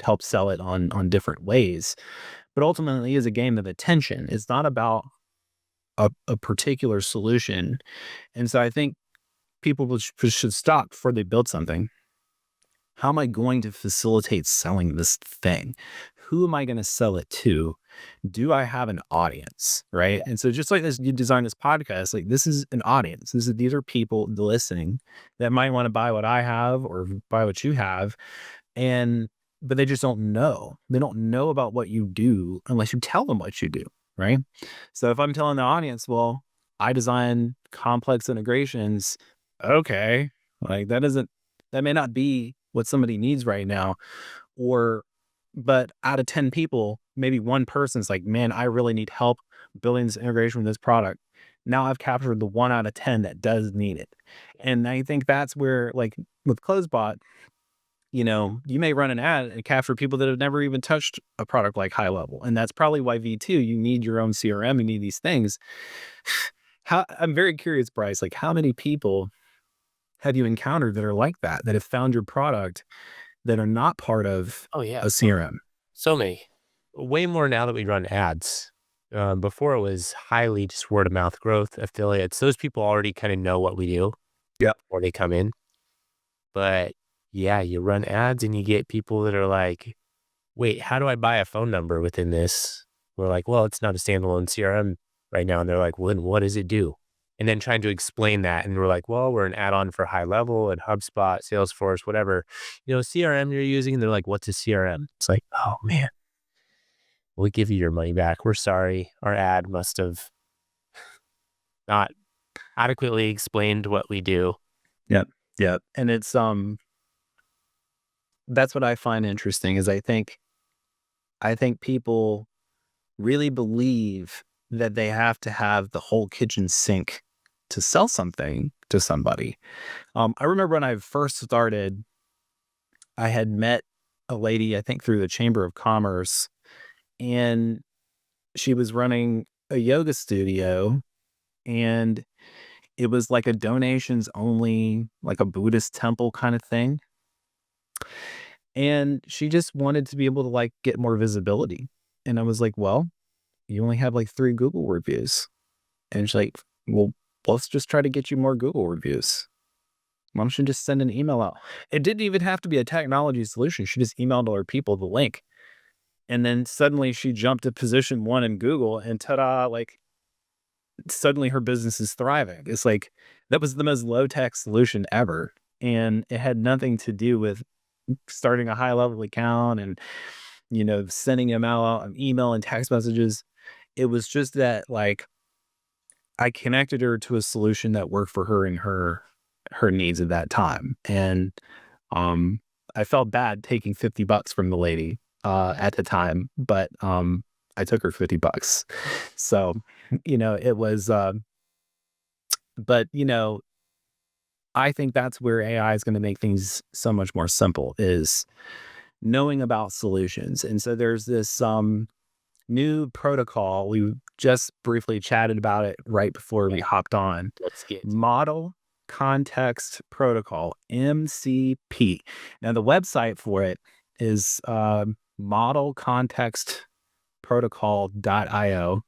help sell it on different ways. But ultimately, it is a game of attention. It's not about a particular solution. And so I think people should stop before they build something. How am I going to facilitate selling this thing? Who am I going to sell it to? Do I have an audience? Right. And so just like this, you design this podcast, like this is an audience. These are people listening that might want to buy what I have or buy what you have. But they just don't know. They don't know about what you do unless you tell them what you do. Right. So if I'm telling the audience, well, I design complex integrations. Okay. Like that may not be what somebody needs right now. But out of 10 people, maybe one person's like, man, I really need help building this integration with this product. Now I've captured the 1 out of 10 that does need it. And I think that's where, like with CloseBot, you may run an ad and capture people that have never even touched a product like High Level. And that's probably why V2, you need your own CRM, you need these things. I'm very curious, Bryce, like how many people have you encountered that are like that have found your product that are not part of Oh yeah, a CRM? so many. Way more now that we run ads. Before it was highly just word of mouth growth, affiliates. Those people already kind of know what we do Yeah. before they come in. But yeah, you run ads and you get people that are like, wait, how do I buy a phone number within this? We're like, well, it's not a standalone CRM right now. And they're like, well, then what does it do? And then trying to explain that. And we're like, well, we're an add-on for High Level and HubSpot, Salesforce, whatever, CRM you're using. And they're like, what's a CRM? It's like, oh man, we'll give you your money back. We're sorry. Our ad must have not adequately explained what we do. Yep. Yep. And it's that's what I find interesting is I think people really believe that they have to have the whole kitchen sink to sell something to somebody. I remember when I first started, I had met a lady, I think through the Chamber of Commerce, and she was running a yoga studio, and it was like a donations only, like a Buddhist temple kind of thing. And she just wanted to be able to like get more visibility. And I was like, well, you only have like 3 Google reviews. And she's like, well, let's just try to get you more Google reviews. Why don't you just send an email out? It didn't even have to be a technology solution. She just emailed all her people the link. And then suddenly she jumped to position 1 in Google and ta-da, like suddenly her business is thriving. It's like that was the most low-tech solution ever. And it had nothing to do with starting a high level account and, sending them out email and text messages. It was just that like I connected her to a solution that worked for her and her needs at that time. And I felt bad taking $50 from the lady at the time, but I took her $50. So, it was but I think that's where AI is going to make things so much more simple is knowing about solutions. And so there's this new protocol. We just briefly chatted about it right before we hopped on. Let's get Model Context Protocol, MCP. Now the website for it is modelcontextprotocol.io.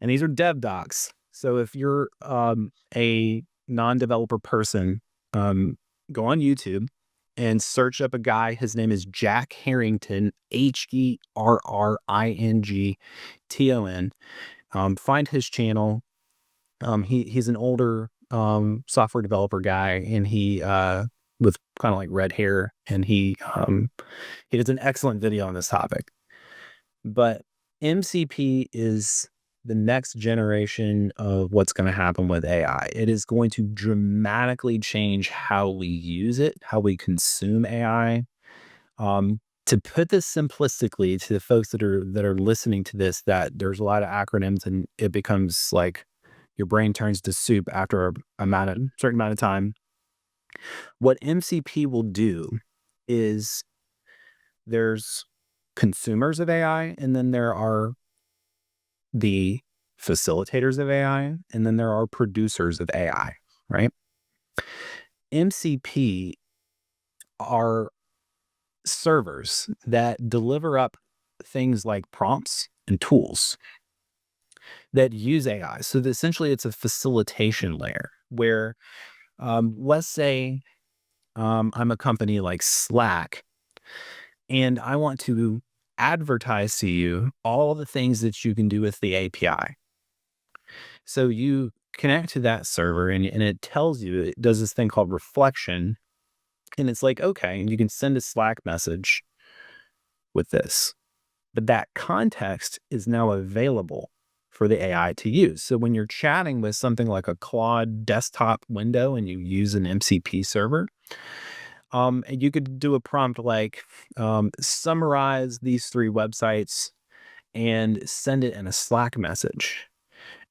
And these are dev docs. So if you're a non-developer person, go on YouTube and search up a guy. His name is Jack Harrington, Herrington. Find his channel. He's an older software developer guy, and he with kind of like red hair, and he does an excellent video on this topic. But MCP is the next generation of what's going to happen with AI. It is going to dramatically change how we use it, how we consume AI. To put this simplistically to the folks that are listening to this, that there's a lot of acronyms and it becomes like your brain turns to soup after a certain amount of time. What MCP will do is there's consumers of AI, and then there are the facilitators of AI, and then there are producers of AI, right? MCP are servers that deliver up things like prompts and tools that use AI. So essentially, it's a facilitation layer where, let's say, I'm a company like Slack, and I want to advertise to you all the things that you can do with the API. So you connect to that server, and it tells you, it does this thing called reflection. And it's like, okay, you can send a Slack message with this. But that context is now available for the AI to use. So when you're chatting with something like a Claude desktop window and you use an MCP server, you could do a prompt like, summarize these 3 websites and send it in a Slack message.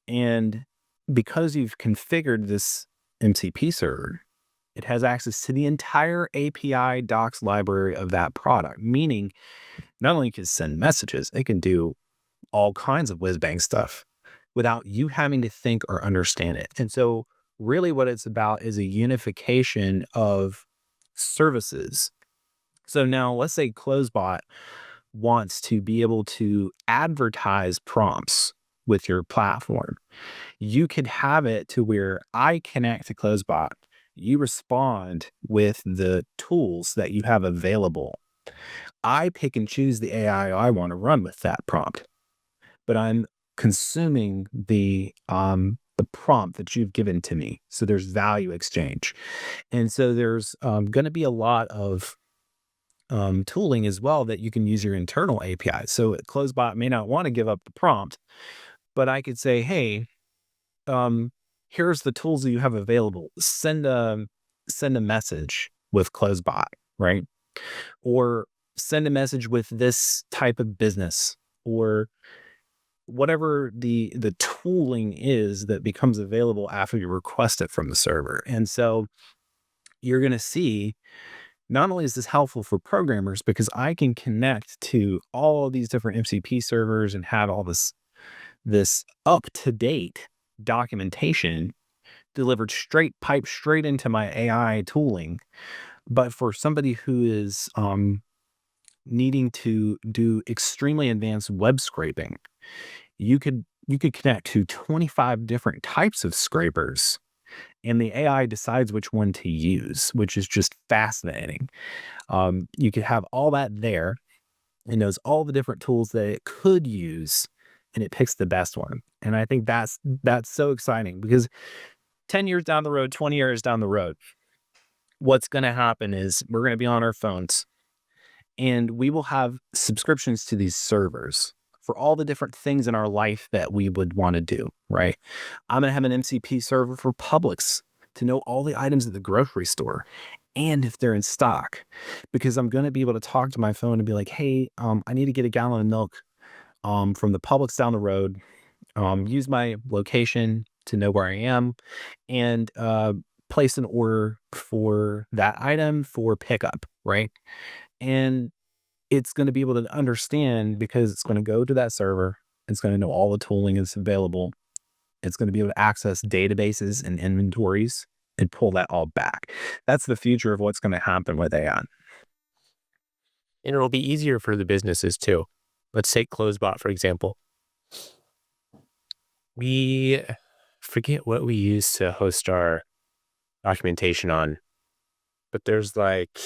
And because you've configured this MCP server, it has access to the entire API docs library of that product, meaning not only can it send messages, it can do all kinds of whiz-bang stuff without you having to think or understand it. And so really what it's about is a unification of services. So now let's say CloseBot wants to be able to advertise prompts with your platform. You could have it to where I connect to CloseBot, you respond with the tools that you have available. I pick and choose the AI I want to run with that prompt, but I'm consuming the prompt that you've given to me. So there's value exchange. And so there's going to be a lot of tooling as well that you can use your internal API. So CloseBot may not want to give up the prompt, but I could say, hey, here's the tools that you have available. Send a message with CloseBot, right? Or send a message with this type of business, or whatever the tooling is that becomes available after you request it from the server. And so you're going to see, not only is this helpful for programmers because I can connect to all of these different MCP servers and have all this up-to-date documentation delivered piped straight into my AI tooling. But for somebody who is needing to do extremely advanced web scraping, you could connect to 25 different types of scrapers, and the AI decides which one to use, which is just fascinating. You could have all that there. It knows all the different tools that it could use, and it picks the best one. And I think that's so exciting because 10 years down the road, 20 years down the road, what's going to happen is we're going to be on our phones and we will have subscriptions to these servers for all the different things in our life that we would want to do, right? I'm going to have an MCP server for Publix to know all the items at the grocery store and if they're in stock, because I'm going to be able to talk to my phone and be like, hey, I need to get a gallon of milk from the Publix down the road, use my location to know where I am, and place an order for that item for pickup, right? And it's going to be able to understand because it's going to go to that server. It's going to know all the tooling that's available. It's going to be able to access databases and inventories and pull that all back. That's the future of what's going to happen with AI. And it'll be easier for the businesses too. Let's take CloseBot, for example. We forget what we use to host our documentation on, but there's like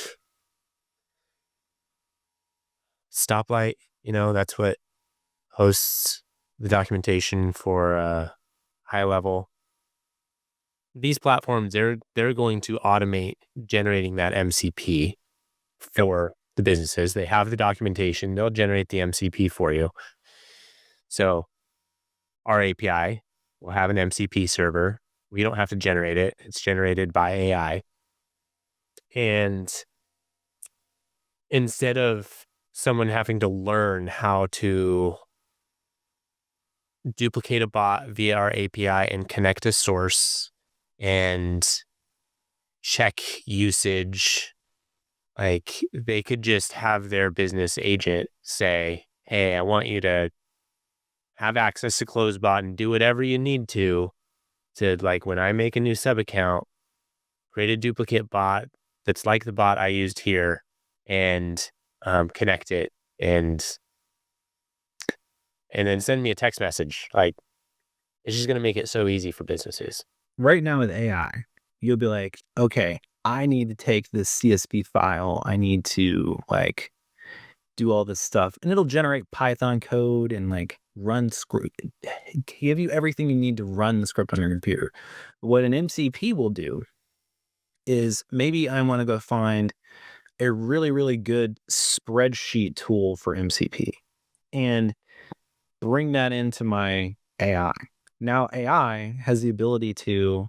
Stoplight, that's what hosts the documentation for high level. These platforms, they're going to automate generating that MCP for the businesses. They have the documentation, they'll generate the MCP for you. So our API will have an MCP server. We don't have to generate it. It's generated by AI. And instead of someone having to learn how to duplicate a bot via our API and connect a source and check usage Like they could just have their business agent say, hey, I want you to have access to CloseBot and do whatever you need to like when I make a new sub account, create a duplicate bot that's like the bot I used here and connect it and then send me a text message. Like it's just going to make it so easy for businesses. Right now with AI, you'll be like, okay, I need to take this CSV file. I need to like do all this stuff, and it'll generate Python code and like run script, give you everything you need to run the script on your computer. What an MCP will do is maybe I want to go find a really, really good spreadsheet tool for MCP and bring that into my AI. Now, AI has the ability to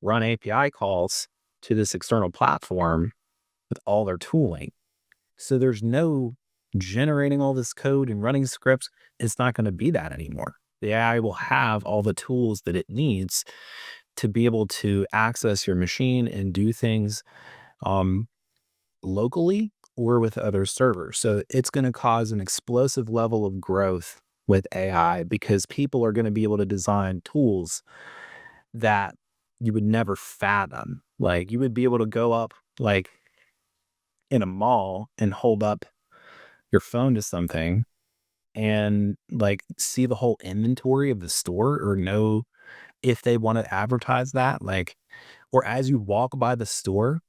run API calls to this external platform with all their tooling. So there's no generating all this code and running scripts. It's not going to be that anymore. The AI will have all the tools that it needs to be able to access your machine and do things um, locally or with other servers. So it's going to cause an explosive level of growth with AI because people are going to be able to design tools that you would never fathom. Like you would be able to go up like in a mall and hold up your phone to something and like see the whole inventory of the store or know if they want to advertise that. Like, or as you walk by the store,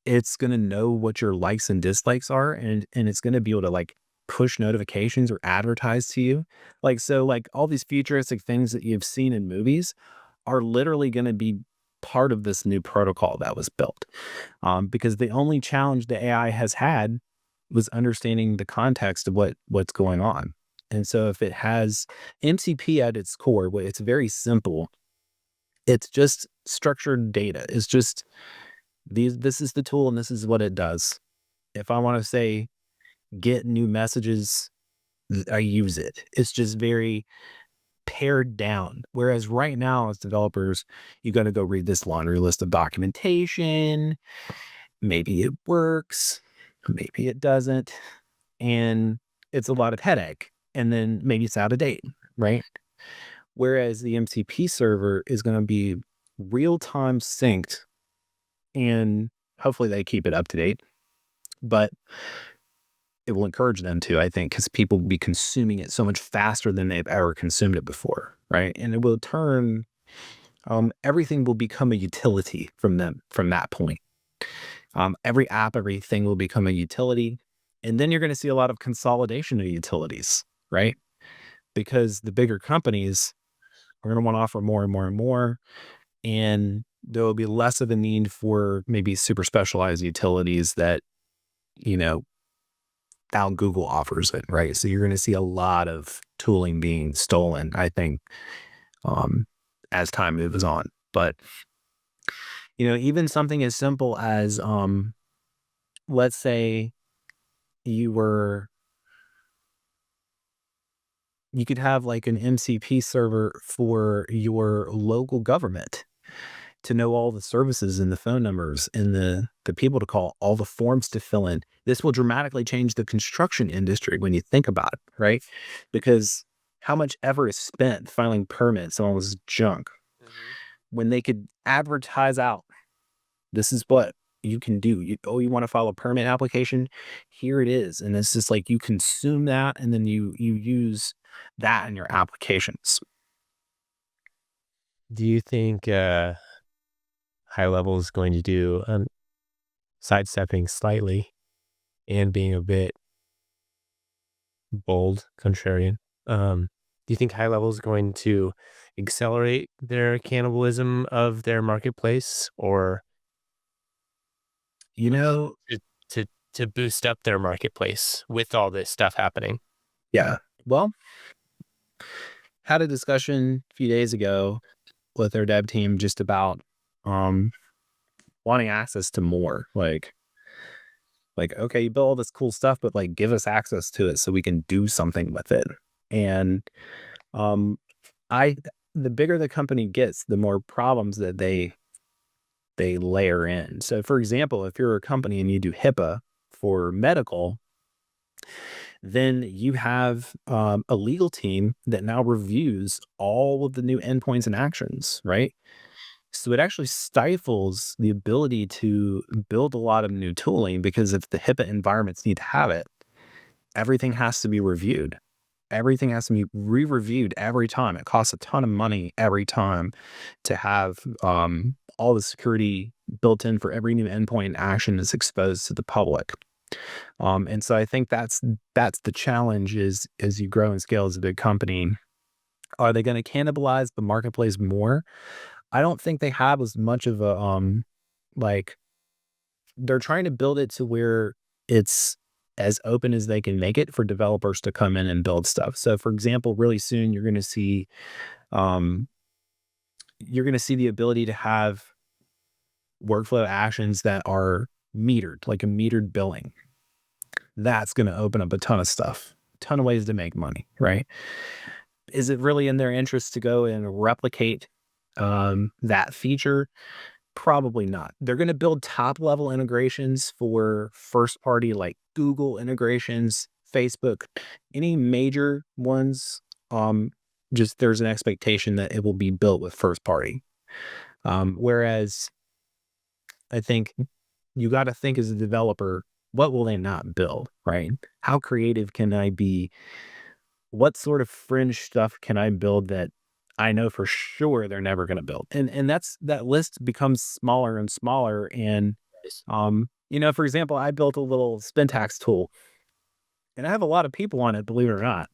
it's going to know what your likes and dislikes are, and it's going to be able to like push notifications or advertise to you. Like, so like all these futuristic things that you've seen in movies are literally going to be part of this new protocol that was built. Because the only challenge the AI has had was understanding the context of what's going on. And so if it has MCP at its core, it's very simple. It's just structured data. It's just this is the tool and this is what it does. If I want to say get new messages, I use it. It's just very pared down. Whereas right now, as developers, you got to go read this laundry list of documentation. Maybe it works, maybe it doesn't. And it's a lot of headache. And then maybe it's out of date, right? Whereas the MCP server is going to be real time synced and hopefully they keep it up to date. But it will encourage them to, I think, because people will be consuming it so much faster than they've ever consumed it before, right? And it will turn, everything will become a utility from them from that point. Every app, everything will become a utility. And then you're going to see a lot of consolidation of utilities, right? Because the bigger companies are going to want to offer more and more and more. And there will be less of a need for maybe super specialized utilities that, you know, now Google offers it, right? So you're going to see a lot of tooling being stolen, I think, as time moves on. But, even something as simple as, let's say you could have like an MCP server for your local government to know all the services and the phone numbers and the people to call, all the forms to fill in. This will dramatically change the construction industry when you think about it, right? Because how much ever is spent filing permits on all this junk when they could advertise out, this is what you can do. You want to file a permit application? Here it is. And it's just like you consume that and then you use that in your applications. Do you think high level is going to do sidestepping slightly and being a bit bold, contrarian? Do you think high level is going to accelerate their cannibalism of their marketplace, or You know, to to, to boost up their marketplace with all this stuff happening? yeah. Well, had a discussion a few days ago with their dev team just about um wanting access to more. Like, okay, you build all this cool stuff, but like give us access to it so we can do something with it. And um I the bigger the company gets, the more problems that they they layer in. So for example, if you're a company and you do HIPAA for medical, then you have a legal team that now reviews all of the new endpoints and actions, right? So it actually stifles the ability to build a lot of new tooling, because if the HIPAA environments need to have it, everything has to be reviewed. Everything has to be re-reviewed every time. It costs a ton of money every time to have all the security built in for every new endpoint and action that's exposed to the public. And so I think that's the challenge, is as you grow and scale as a big company, are they going to cannibalize the marketplace more? I don't think they have as much of a like they're trying to build it to where it's as open as they can make it for developers to come in and build stuff. So for example, really soon um you're going to see the ability to have workflow actions that are metered, like a metered billing. That's going to open up a ton of stuff, a ton of ways to make money, right? Is it really in their interest to go and replicate that feature? Probably not. They're going to build top level integrations for first party, like Google integrations, Facebook, any major ones. Just there's an expectation that it will be built with first party. Whereas I think you got to think as a developer, what will they not build, right? How creative can I be? What sort of fringe stuff can I build that I know for sure they're never going to build? And that list becomes smaller and smaller. And for example, I built a little spin tax tool, and I have a lot of people on it, believe it or not.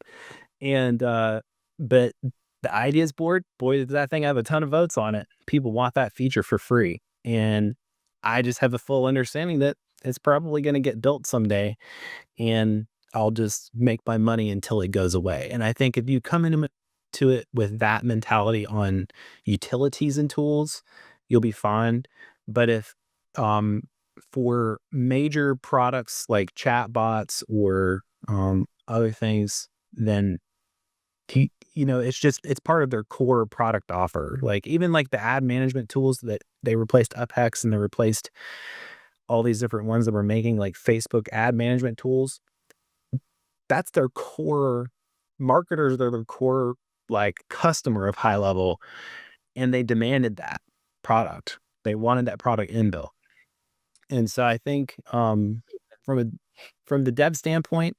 And but the ideas board, boy, does that thing have a ton of votes on it. People want that feature for free. And I just have a full understanding that it's probably going to get built someday, and I'll just make my money until it goes away. And I think if you come into it with that mentality on utilities and tools, you'll be fine. But if um, for major products like chatbots or other things, then it's part of their core product offer. Like even like the ad management tools that they replaced UpHex, and they replaced all these different ones that were making like Facebook ad management tools. That's their core marketers. They're their core like customer of high level, and they demanded that product. They wanted that product inbuilt. And so I think from a from the dev standpoint,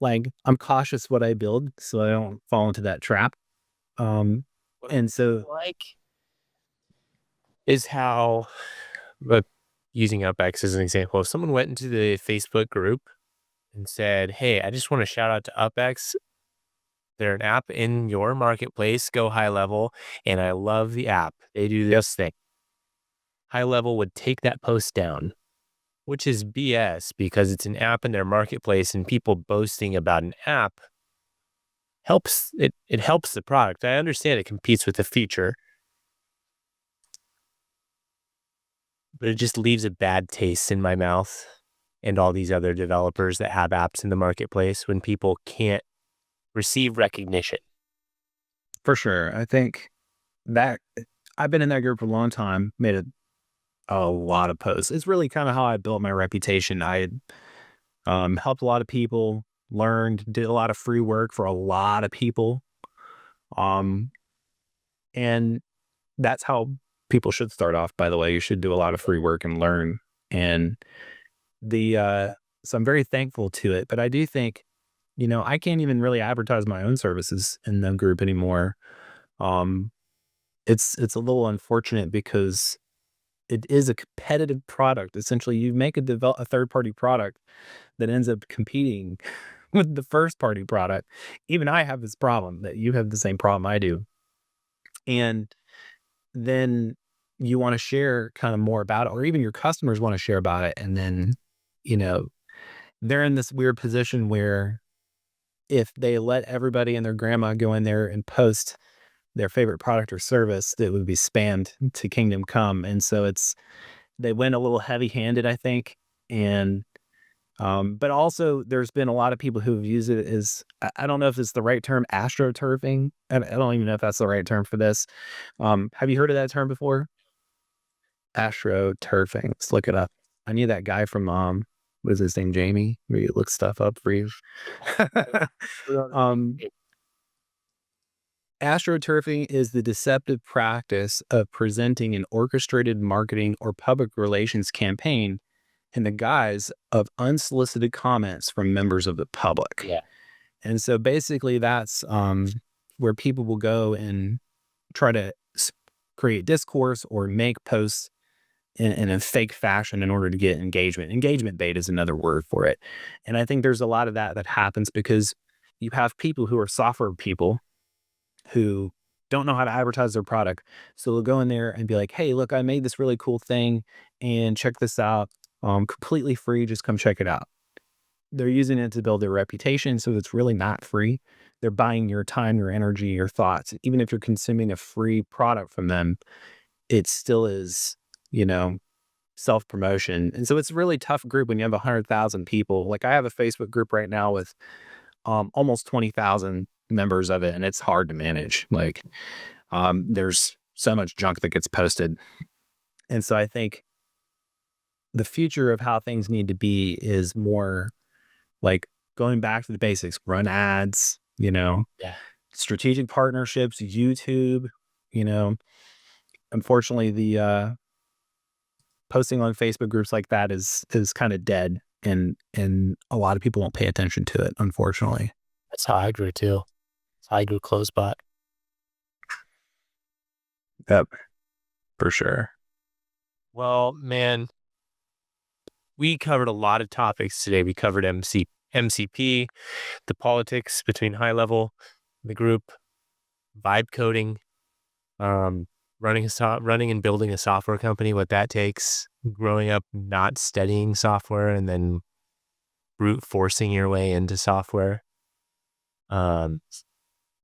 like I'm cautious what I build so I don't fall into that trap. Um, What and so I like is how, but using UpX as an example, if someone went into the Facebook group and said, "Hey, I just want to shout out to UpX. They're an app in your marketplace, go high level, and I love the app. They do this thing." High level would take that post down, which is BS because it's an app in their marketplace, and people boasting about an app it helps the product. I understand it competes with the feature, but it just leaves a bad taste in my mouth and all these other developers that have apps in the marketplace when people can't receive recognition. for sure, I think that I've been in that group for a long time, made a lot of posts. It's really kind of how I built my reputation. I had helped a lot of people, learned, did a lot of free work for a lot of people. Um, and that's how people should start off, by the way. You should do a lot of free work and learn. And so I'm very thankful to it. But I do think, I can't even really advertise my own services in the group anymore. Um, it's a little unfortunate because it is a competitive product. Essentially, you make a third party product that ends up competing with the first party product. Even I have this problem that you have the same problem I do. And then you want to share kind of more about it, or even your customers want to share about it. And then, you know, they're in this weird position where if they let everybody and their grandma go in there and post their favorite product or service, that would be spammed to kingdom come. And so they went a little heavy handed, I think. And but also, there's been a lot of people who've used it as I don't know if it's the right term, astroturfing. I don't even know if that's the right term for this. Have you heard of that term before? Astroturfing. Let's look it up. I knew that guy from what is his name, Jamie? Where you look stuff up for you. Astroturfing is the deceptive practice of presenting an orchestrated marketing or public relations campaign in the guise of unsolicited comments from members of the public. Yeah. And so basically that's where people will go and try to create discourse or make posts in a fake fashion in order to get engagement. Engagement bait is another word for it. And I think there's a lot of that happens because you have people who are software people who don't know how to advertise their product. So they'll go in there and be like, hey, look, I made this really cool thing and check this out. Completely free. Just come check it out. They're using it to build their reputation. So it's really not free. They're buying your time, your energy, your thoughts. Even if you're consuming a free product from them, it still is, self-promotion. And so it's a really tough group when you have 100,000 people. Like I have a Facebook group right now with almost 20,000 members of it, and it's hard to manage. Like there's so much junk that gets posted. And so I think the future of how things need to be is more like going back to the basics, run ads, Yeah. strategic partnerships, YouTube, unfortunately the posting on Facebook groups like that is kind of dead, and a lot of people won't pay attention to it, unfortunately. That's how I grew too. That's how I grew CloseBot. Yep, for sure. Well, man, we covered a lot of topics today. We covered MCP, the politics between high level, the group, vibe coding, running and building a software company, what that takes, growing up not studying software and then brute forcing your way into software. And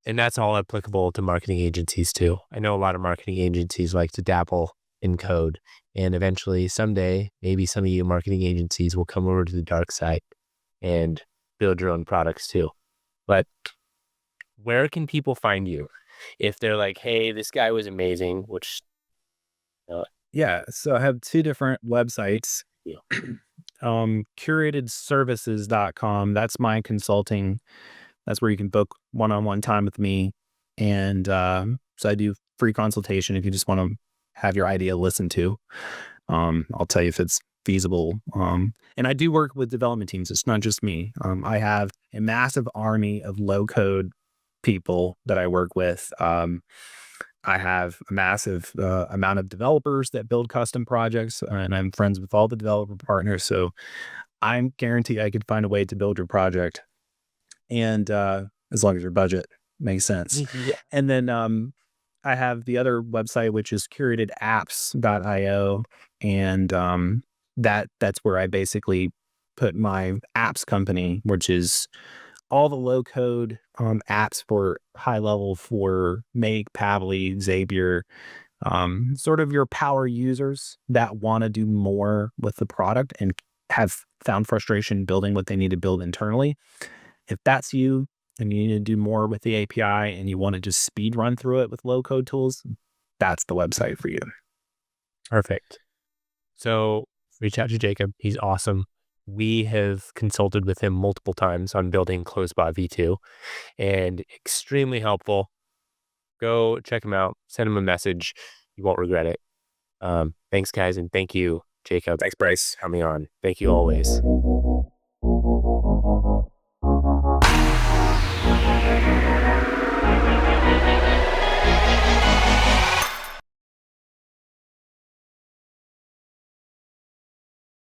that's all applicable to marketing agencies too. I know a lot of marketing agencies like to dabble in code, and eventually someday, maybe some of you marketing agencies will come over to the dark side and build your own products too. But where can people find you if they're like, hey, this guy was amazing, which Yeah, so I have two different websites. Yeah. Curatedservices.com. That's my consulting. That's where you can book one-on-one time with me. And so I do free consultation if you just want to have your idea listened to. I'll tell you if it's feasible. And I do work with development teams. It's not just me. I have a massive army of low-code people that I work with. I have a massive amount of developers that build custom projects, and I'm friends with all the developer partners. So I'm guaranteed I could find a way to build your project, and as long as your budget makes sense. Yeah. And then I have the other website, which is curatedapps.io, and that's where I basically put my apps company, which is all the low code apps for high level for Make, Pabbly, Zapier, sort of your power users that want to do more with the product and have found frustration building what they need to build internally. If that's you and you need to do more with the API and you want to just speed run through it with low code tools, that's the website for you. Perfect. So reach out to Jacob. He's awesome. We have consulted with him multiple times on building CloseBot V2 and extremely helpful. Go check him out. Send him a message. You won't regret it. Thanks, guys. And thank you, Jacob. Thanks, Bryce. For coming on. Thank you always.